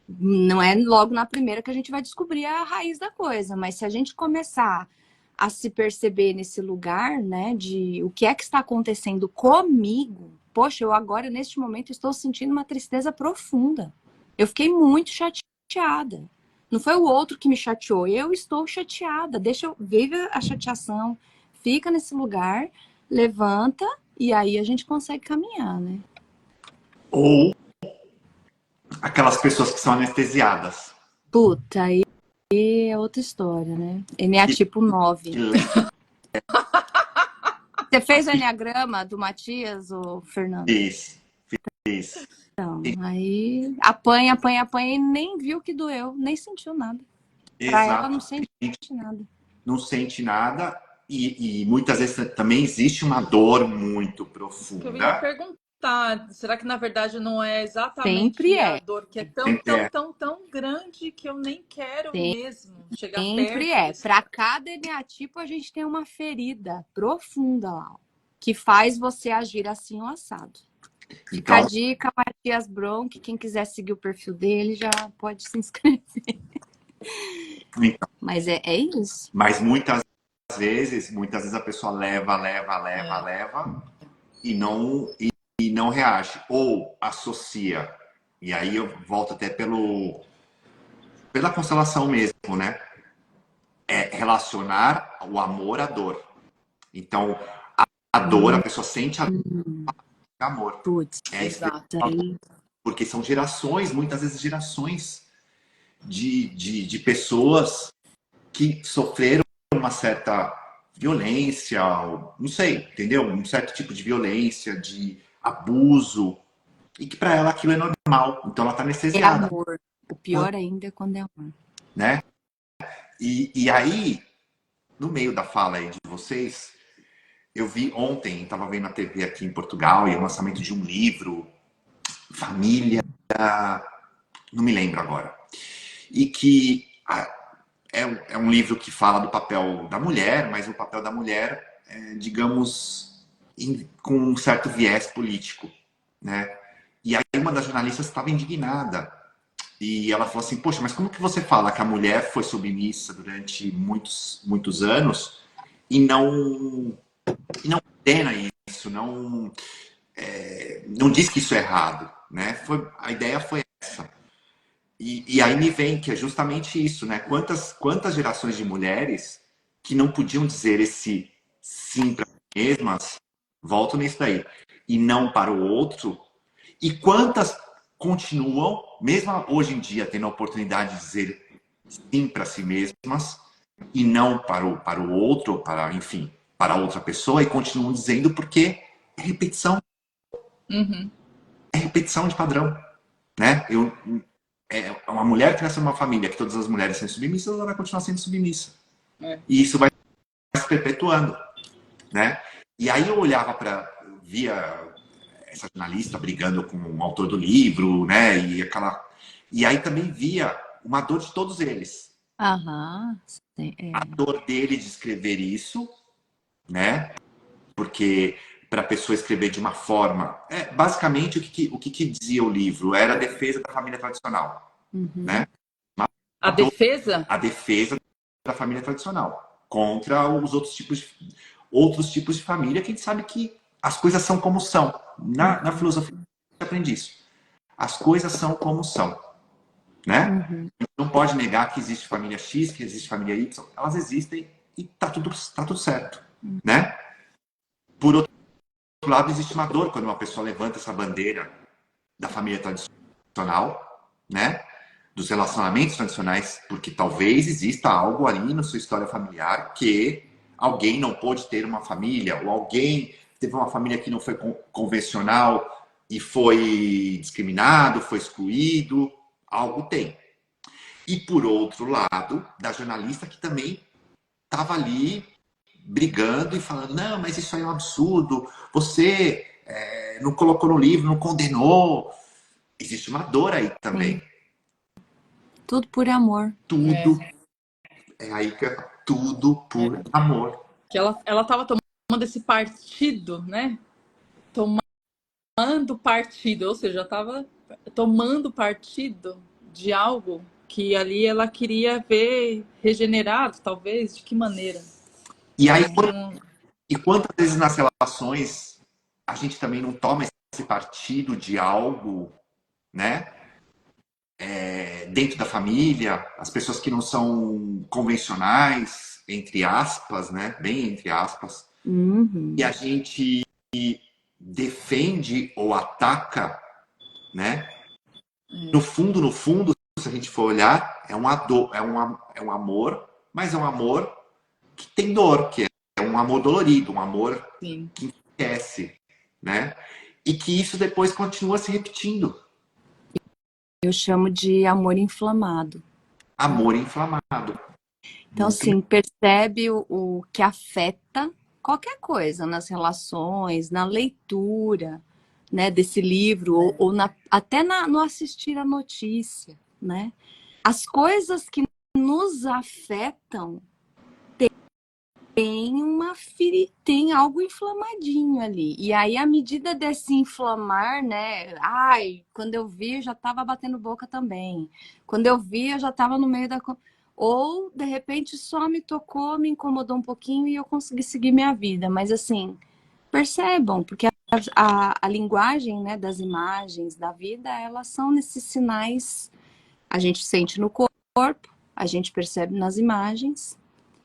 Não é logo na primeira que a gente vai descobrir a raiz da coisa, mas se a gente começar a se perceber nesse lugar, né, de o que é que está acontecendo comigo, poxa, eu agora, neste momento, estou sentindo uma tristeza profunda. Eu fiquei muito chateada. Não foi o outro que me chateou, eu estou chateada. Deixa eu viver a chateação, fica nesse lugar, levanta e aí a gente consegue caminhar, né? Ou aquelas pessoas que são anestesiadas. Puta, aí é outra história, né? Eneatipo 9. Você fez o eneagrama do Matias, ou Fernando? Fiz. Então, aí apanha e nem viu que doeu, nem sentiu nada. Pra ela não sente nada. Não sente nada e muitas vezes também existe uma dor muito profunda. Eu ia perguntar, será que na verdade não é exatamente Sempre a dor que é tão grande que eu nem quero mesmo chegar Sempre perto? Para cada eneatipo a gente tem uma ferida profunda lá, que faz você agir assim ou assado. Fica a dica, Matias Bronk, quem quiser seguir o perfil dele já pode se inscrever. Então, mas é isso. Mas muitas vezes a pessoa leva e não reage ou associa. E aí eu volto até pela constelação mesmo, né? É relacionar o amor à dor. Então, a dor, a pessoa sente a amor. Putz, É Exato. porque são gerações, muitas vezes gerações de pessoas que sofreram uma certa violência, não sei, entendeu? Um certo tipo de violência, de abuso, e que para ela aquilo é normal. Então ela está é anestesiada, amor. O pior ainda é quando é amor. né? E aí, no meio da fala aí de vocês, eu vi ontem, estava vendo na TV aqui em Portugal, e o lançamento de um livro, Família, não me lembro agora. E que é um livro que fala do papel da mulher, mas o papel da mulher, digamos, com um certo viés político, né? E aí uma das jornalistas estava indignada. E ela falou assim, poxa, mas como que você fala que a mulher foi submissa durante muitos, muitos anos e não condena isso, não diz que isso é errado, né? A ideia foi essa. E aí me vem que é justamente isso, né? Quantas gerações de mulheres que não podiam dizer esse sim para si mesmas, volto nisso daí, e não para o outro, e quantas continuam, mesmo hoje em dia, tendo a oportunidade de dizer sim para si mesmas e não para o outro, para, enfim, para outra pessoa, e continuam dizendo porque Uhum. é repetição de padrão, né? Uma mulher que nasce numa família que todas as mulheres são submissas, ela vai continuar sendo submissa. É. E isso vai se perpetuando, né? E aí eu olhava via essa jornalista brigando com o autor do livro, né? E aí também via uma dor de todos eles. Aham. A dor dele de escrever isso, né? Porque para a pessoa escrever de uma forma, basicamente o que dizia o livro era a defesa da família tradicional, né? A defesa? A defesa da família tradicional contra os outros tipos de família que a gente sabe que as coisas são como são. Na filosofia a gente aprende isso. As coisas são como são, né? Não pode negar que existe família X, que existe família Y. Elas existem e tá tudo certo, né? Por outro lado, existe uma dor quando uma pessoa levanta essa bandeira da família tradicional, né? Dos relacionamentos tradicionais, porque talvez exista algo ali na sua história familiar que alguém não pôde ter uma família, ou alguém teve uma família que não foi convencional e foi discriminado, foi excluído, algo tem. E por outro lado, da jornalista que também estava ali brigando e falando, não, mas isso aí é um absurdo, você não colocou no livro, não condenou. Existe uma dor aí também. Sim. Tudo por amor. Tudo aí que tudo por amor. Que ela estava tomando esse partido, né? Tomando partido, ou seja, estava tomando partido de algo que ali ela queria ver regenerado, talvez, de que maneira? E aí, e quantas vezes nas relações a gente também não toma esse partido de algo, né? Dentro da família, as pessoas que não são convencionais, entre aspas, né? Bem entre aspas, e a gente defende ou ataca, né? No fundo, se a gente for olhar, é um amor, mas é um amor que tem dor, que é um amor dolorido, um amor Sim. que enriquece, né? E que isso depois continua se repetindo. Eu chamo de amor inflamado. Amor inflamado. Então, assim, percebe o que afeta qualquer coisa nas relações, na leitura, né, desse livro, ou até no assistir a notícia, né? As coisas que nos afetam tem algo inflamadinho ali. E aí, à medida desse inflamar, né? Ai, quando eu vi, eu já estava batendo boca também. Quando eu vi, eu já estava no meio da. Ou, de repente, só me tocou, me incomodou um pouquinho e eu consegui seguir minha vida. Mas, assim, percebam, porque a linguagem, né, das imagens, da vida, elas são nesses sinais. A gente sente no corpo, a gente percebe nas imagens,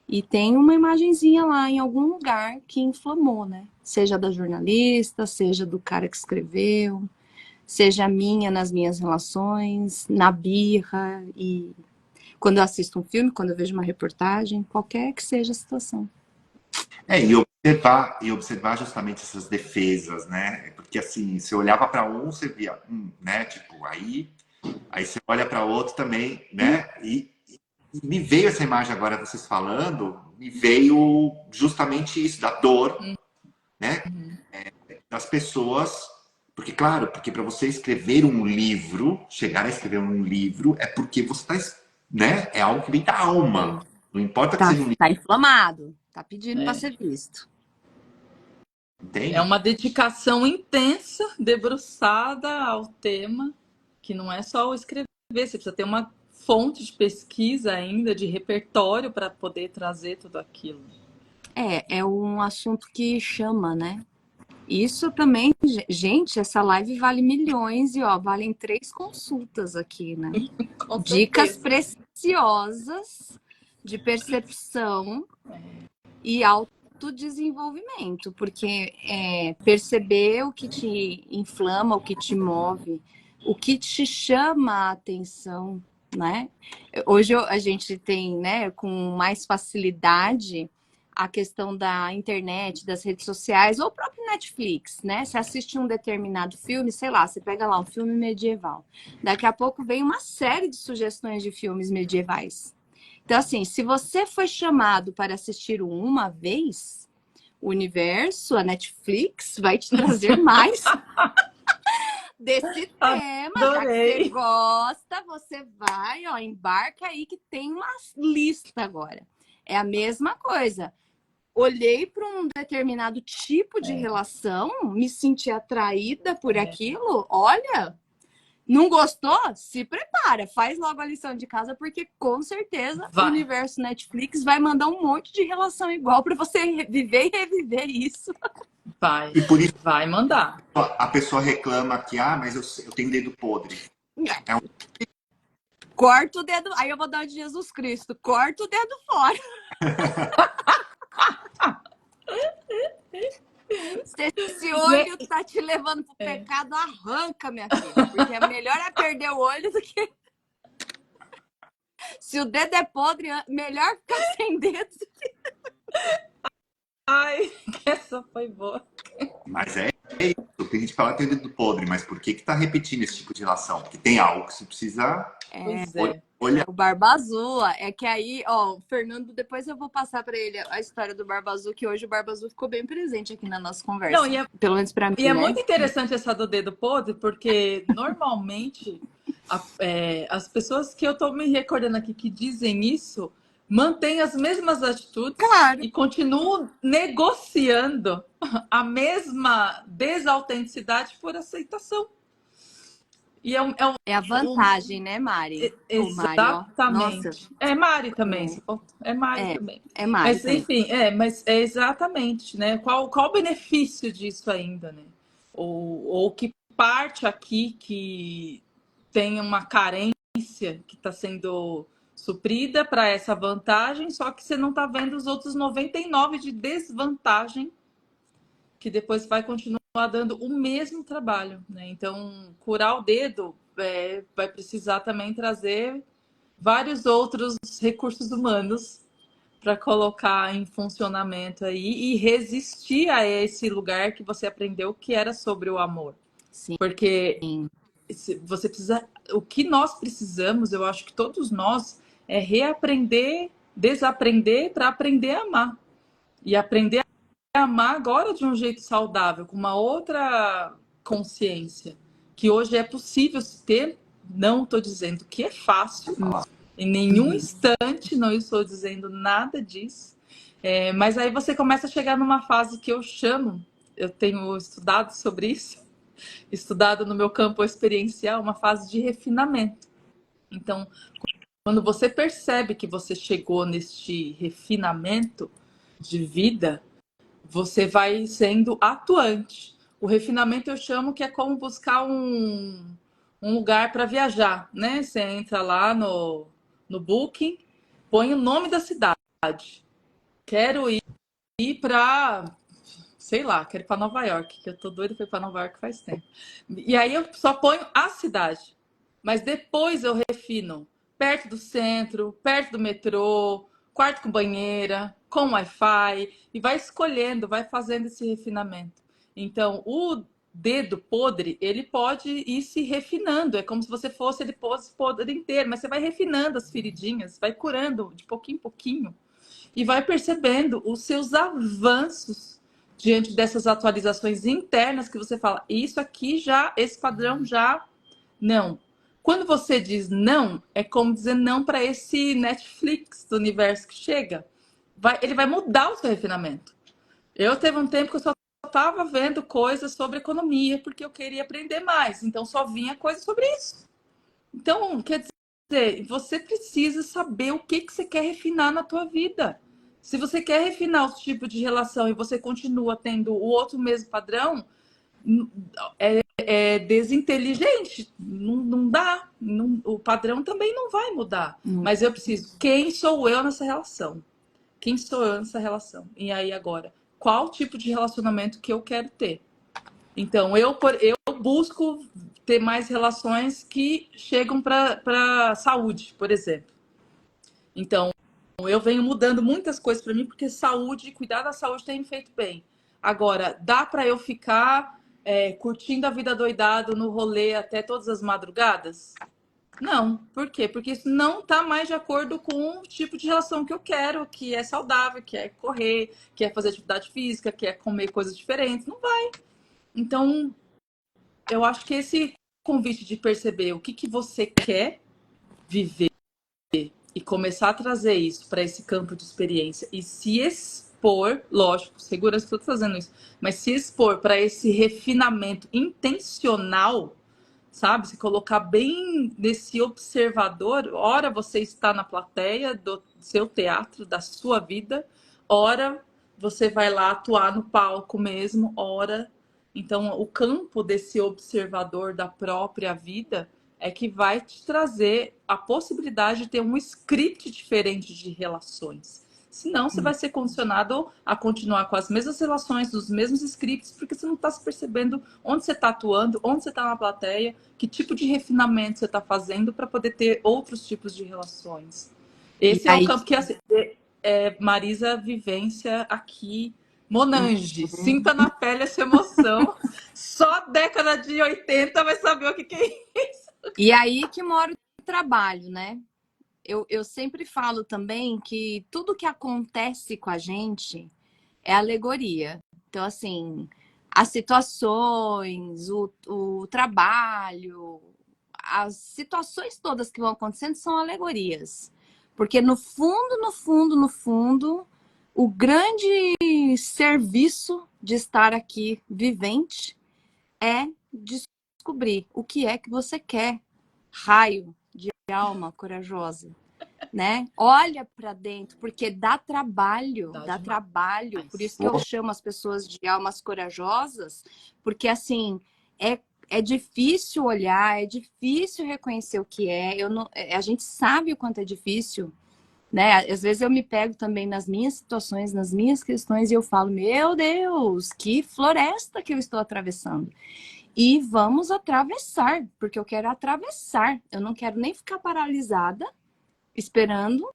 e tem uma imagenzinha lá em algum lugar que inflamou, né? Seja da jornalista, seja do cara que escreveu, seja minha nas minhas relações, na birra, e quando eu assisto um filme, quando eu vejo uma reportagem, qualquer que seja a situação. E observar justamente essas defesas, né? Porque assim, você olhava para um, você via, né? Tipo, aí você olha para outro também, né? E me veio essa imagem agora, vocês falando, me veio justamente isso, da dor, né? Das pessoas. Porque, claro, porque para você escrever um livro, chegar a escrever um livro, é porque você está, né? É algo que vem da alma. Não importa que Tá, seja um livro, tá inflamado, tá pedindo para ser visto. É entende? uma dedicação intensa, debruçada ao tema, que não é só o escrever, você precisa ter uma fonte de pesquisa ainda, de repertório para poder trazer tudo aquilo. É um assunto que chama, né? Isso também, gente, essa live vale milhões e, ó, valem 3 consultas aqui, né? Com Dicas certeza. preciosas de percepção e autodesenvolvimento, porque perceber o que te inflama, o que te move, o que te chama a atenção, né? Hoje a gente tem, né, com mais facilidade a questão da internet, das redes sociais, ou o próprio Netflix, né? Você assiste um determinado filme, sei lá, você pega lá um filme medieval. Daqui a pouco vem uma série de sugestões de filmes medievais. Então, assim, se você foi chamado para assistir uma vez, o universo, a Netflix, vai te trazer mais desse tema, já que você Adorei. gosta, você vai, ó, embarca aí que tem uma lista agora. É a mesma coisa. Olhei para um determinado tipo de relação, me senti atraída por aquilo, olha, não gostou? Se prepara, faz logo a lição de casa, porque com certeza o Vai. universo Netflix vai mandar um monte de relação igual para você viver e reviver isso. Vai. E por isso Vai mandar. a pessoa reclama que, mas eu tenho dedo podre. É um... Corta o dedo, aí eu vou dar de Jesus Cristo, corta o dedo fora. Se esse olho tá te levando pro pecado, arranca, minha filha, porque é melhor é perder o olho do que... Se o dedo é podre, melhor ficar sem dedo. Ai, essa foi boa. Mas é isso. Tem gente que fala que tem dedo podre, mas por que tá repetindo esse tipo de relação? Porque tem algo que você precisa Pois é. olhar. O Barba Azul, é que aí, ó, o Fernando, depois eu vou passar para ele a história do Barba Azul, que hoje o Barba Azul ficou bem presente aqui na nossa conversa. Não, pelo menos para mim, e é né? muito interessante essa do dedo podre, porque normalmente as pessoas que eu tô me recordando aqui que dizem isso mantêm as mesmas atitudes Claro. e continuam negociando a mesma desautenticidade por aceitação. E É a vantagem, né, Mari? Exatamente. Nossa. É Mari também. É Mari também. É Mari Mas, também. enfim, mas é exatamente, né? Qual o benefício disso ainda, né? Ou que parte aqui que tem uma carência que está sendo suprida para essa vantagem, só que você não está vendo os outros 99 de desvantagem que depois vai continuar dando o mesmo trabalho, né? Então, curar o dedo vai precisar também trazer vários outros recursos humanos para colocar em funcionamento aí e resistir a esse lugar que você aprendeu que era sobre o amor. Sim. Porque você precisa, o que nós precisamos, eu acho que todos nós, é reaprender, desaprender para aprender a amar. E aprender a amar agora de um jeito saudável, com uma outra consciência, que hoje é possível se ter. Não estou dizendo que é fácil, em nenhum instante não estou dizendo nada disso, mas aí você começa a chegar numa fase que eu chamo, eu tenho estudado sobre isso, estudado no meu campo experiencial, uma fase de refinamento. Então, quando você percebe que você chegou neste refinamento de vida, você vai sendo atuante. O refinamento eu chamo que é como buscar um lugar para viajar, né? Você entra lá no no Booking, põe o nome da cidade. Quero ir para, sei lá, quero ir para Nova York, que eu tô doida para ir para Nova York faz tempo. E aí eu só ponho a cidade. Mas depois eu refino perto do centro, perto do metrô, quarto com banheira, com Wi-Fi, e vai escolhendo, vai fazendo esse refinamento. Então, o dedo podre, ele pode ir se refinando. É como se você fosse ele fosse podre inteiro, mas você vai refinando as feridinhas, vai curando de pouquinho em pouquinho e vai percebendo os seus avanços diante dessas atualizações internas que você fala, isso aqui já, esse padrão já não. Quando você diz não, é como dizer não para esse Netflix do universo que chega. Ele vai mudar o seu refinamento. Eu teve um tempo que eu só estava vendo coisas sobre economia porque eu queria aprender mais. Então só vinha coisa sobre isso. Então, quer dizer, você precisa saber o que você quer refinar na tua vida. Se você quer refinar o tipo de relação e você continua tendo o outro mesmo padrão, é desinteligente. Não dá. O padrão também não vai mudar. Mas eu preciso. Quem sou eu nessa relação? Quem sou eu nessa relação? E aí agora, qual tipo de relacionamento que eu quero ter? Então, eu busco ter mais relações que chegam para saúde, por exemplo. Então, eu venho mudando muitas coisas para mim, porque saúde, cuidar da saúde tem me feito bem. Agora, dá para eu ficar curtindo a vida doidado no rolê até todas as madrugadas? Não. Por quê? Porque isso não está mais de acordo com o tipo de relação que eu quero, que é saudável, que é correr, que é fazer atividade física, que é comer coisas diferentes. Não vai. Então, eu acho que esse convite de perceber o que você quer viver e começar a trazer isso para esse campo de experiência e se expor, lógico, segurança que eu estou fazendo isso, mas se expor para esse refinamento intencional, sabe? Se colocar bem nesse observador, ora você está na plateia do seu teatro, da sua vida, ora você vai lá atuar no palco mesmo, ora. Então, o campo desse observador da própria vida é que vai te trazer a possibilidade de ter um script diferente de relações. Senão, você vai ser condicionado a continuar com as mesmas relações, os mesmos scripts, porque você não está se percebendo onde você está atuando, onde você está na plateia, que tipo de refinamento você está fazendo para poder ter outros tipos de relações. Esse é o campo que Marisa vivência aqui. Monange, sinta na pele essa emoção. Só década de 80 vai saber o que é isso. E aí que mora o trabalho, né? Eu sempre falo também que tudo que acontece com a gente é alegoria. Então, assim, as situações, o trabalho, as situações todas que vão acontecendo são alegorias. Porque no fundo, no fundo, no fundo, o grande serviço de estar aqui vivente é descobrir o que é que você quer. Raio de alma corajosa, né? Olha para dentro, porque dá trabalho, dá trabalho. Por isso que eu chamo as pessoas de almas corajosas, porque assim, é difícil olhar, é difícil reconhecer o que é. A gente sabe o quanto é difícil, né? Às vezes eu me pego também nas minhas situações, nas minhas questões, e eu falo, meu Deus, que floresta que eu estou atravessando. E vamos atravessar, porque eu quero atravessar. Eu não quero nem ficar paralisada, esperando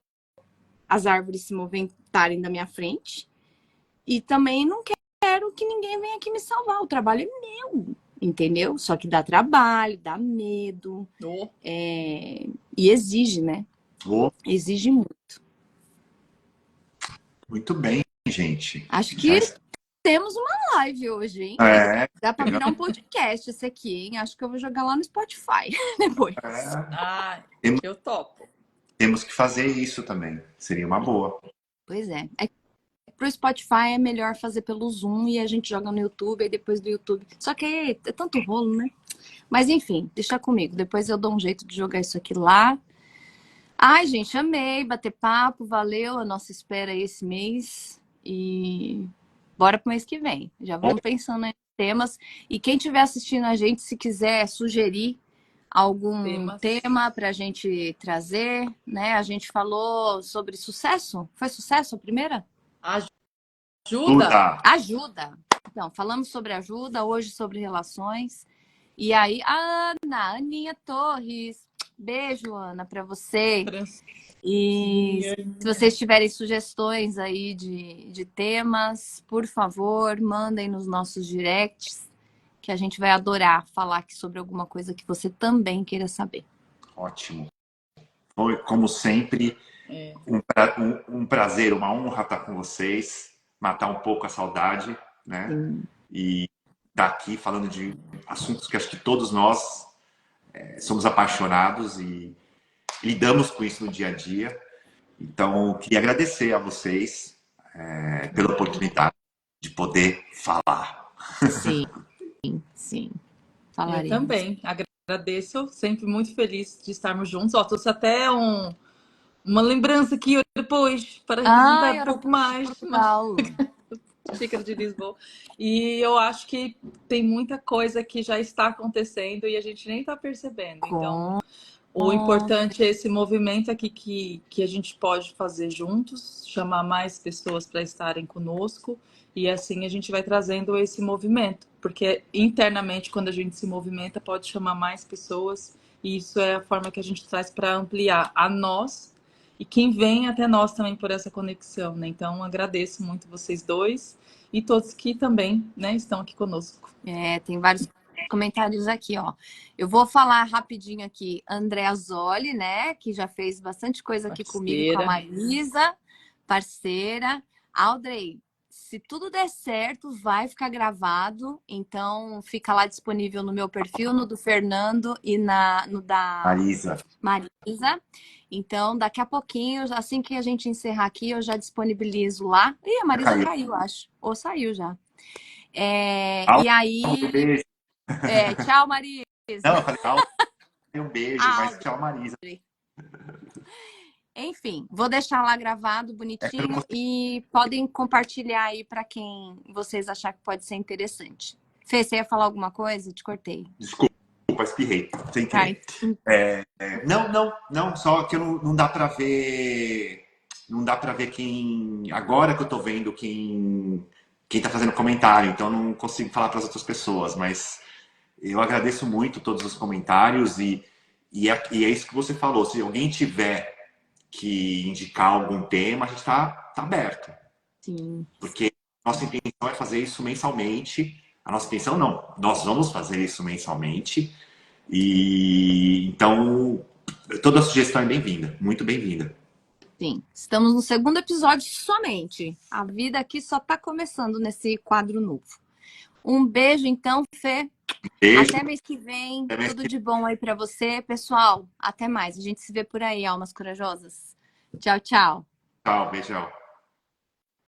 as árvores se movimentarem da minha frente. E também não quero que ninguém venha aqui me salvar. O trabalho é meu, entendeu? Só que dá trabalho, dá medo. E exige, né? Exige muito. Muito bem, gente. Acho que temos uma live hoje, hein? Dá para virar um podcast esse aqui, hein? Acho que eu vou jogar lá no Spotify depois. Eu topo. Temos que fazer isso também. Seria uma boa. Pois é. Pro Spotify é melhor fazer pelo Zoom e a gente joga no YouTube e depois do YouTube. Só que é tanto rolo, né? Mas enfim, deixa comigo. Depois eu dou um jeito de jogar isso aqui lá. Ai, gente, amei bater papo. Valeu a nossa espera esse mês. E bora pro mês que vem. Já vamos pensando em temas. E quem estiver assistindo a gente, se quiser sugerir algum tema para a gente trazer, né? A gente falou sobre sucesso. Foi sucesso a primeira? Ajuda? Ajuda. Então, falamos sobre ajuda, hoje sobre relações. E aí, a Aninha Torres. Beijo, Ana, para você. E se vocês tiverem sugestões aí de temas, por favor, mandem nos nossos directs, que a gente vai adorar falar aqui sobre alguma coisa que você também queira saber. Ótimo. Foi, como sempre, um prazer, uma honra estar com vocês, matar um pouco a saudade, né? E estar aqui falando de assuntos que acho que todos nós somos apaixonados e lidamos com isso no dia a dia. Então, queria agradecer a vocês pela oportunidade de poder falar. Sim. Falaremos. Eu também agradeço, sempre muito feliz de estarmos juntos. Ó, trouxe até uma lembrança aqui depois para representar um pouco mais. Xícara de Lisboa. E eu acho que tem muita coisa que já está acontecendo e a gente nem está percebendo. Então, o importante é esse movimento aqui que a gente pode fazer juntos, chamar mais pessoas para estarem conosco, e assim a gente vai trazendo esse movimento, porque internamente, quando a gente se movimenta, pode chamar mais pessoas, e isso é a forma que a gente traz para ampliar a nós e quem vem até nós também por essa conexão, né? Então, agradeço muito vocês dois e todos que também, né, estão aqui conosco. Tem vários comentários aqui, ó. Eu vou falar rapidinho aqui. Andréa Zoli, né, que já fez bastante coisa aqui comigo e com a Marisa, parceira. Audrey, se tudo der certo, vai ficar gravado. Então, fica lá disponível no meu perfil, no do Fernando e no da Marisa. Então, daqui a pouquinho, assim que a gente encerrar aqui, eu já disponibilizo lá. Ih, a Marisa caiu, acho. Ou saiu já. E aí... tchau, Marisa. Não, eu falei, um beijo, mas tchau, Marisa. Enfim, vou deixar lá gravado, bonitinho, e podem compartilhar aí para quem vocês achar que pode ser interessante. Fê, você ia falar alguma coisa? Te cortei. Desculpa, espirrei. Sem querer. Não, só que não dá para ver. Não dá para ver quem. Agora que eu tô vendo quem tá fazendo comentário, então não consigo falar para as outras pessoas, mas eu agradeço muito todos os comentários e é isso que você falou. Se alguém tiver que indicar algum tema, a gente tá aberto. Sim. Porque nossa intenção é fazer isso mensalmente. A nossa intenção não, nós vamos fazer isso mensalmente. E então, toda sugestão é bem-vinda, muito bem-vinda. Sim, estamos no segundo episódio somente. A vida aqui só está começando nesse quadro novo. Um beijo, então, Fê. Beijo. Até mês que vem. Tudo de bom aí para você. Pessoal, até mais. A gente se vê por aí, almas corajosas. Tchau, tchau. Tchau, beijão.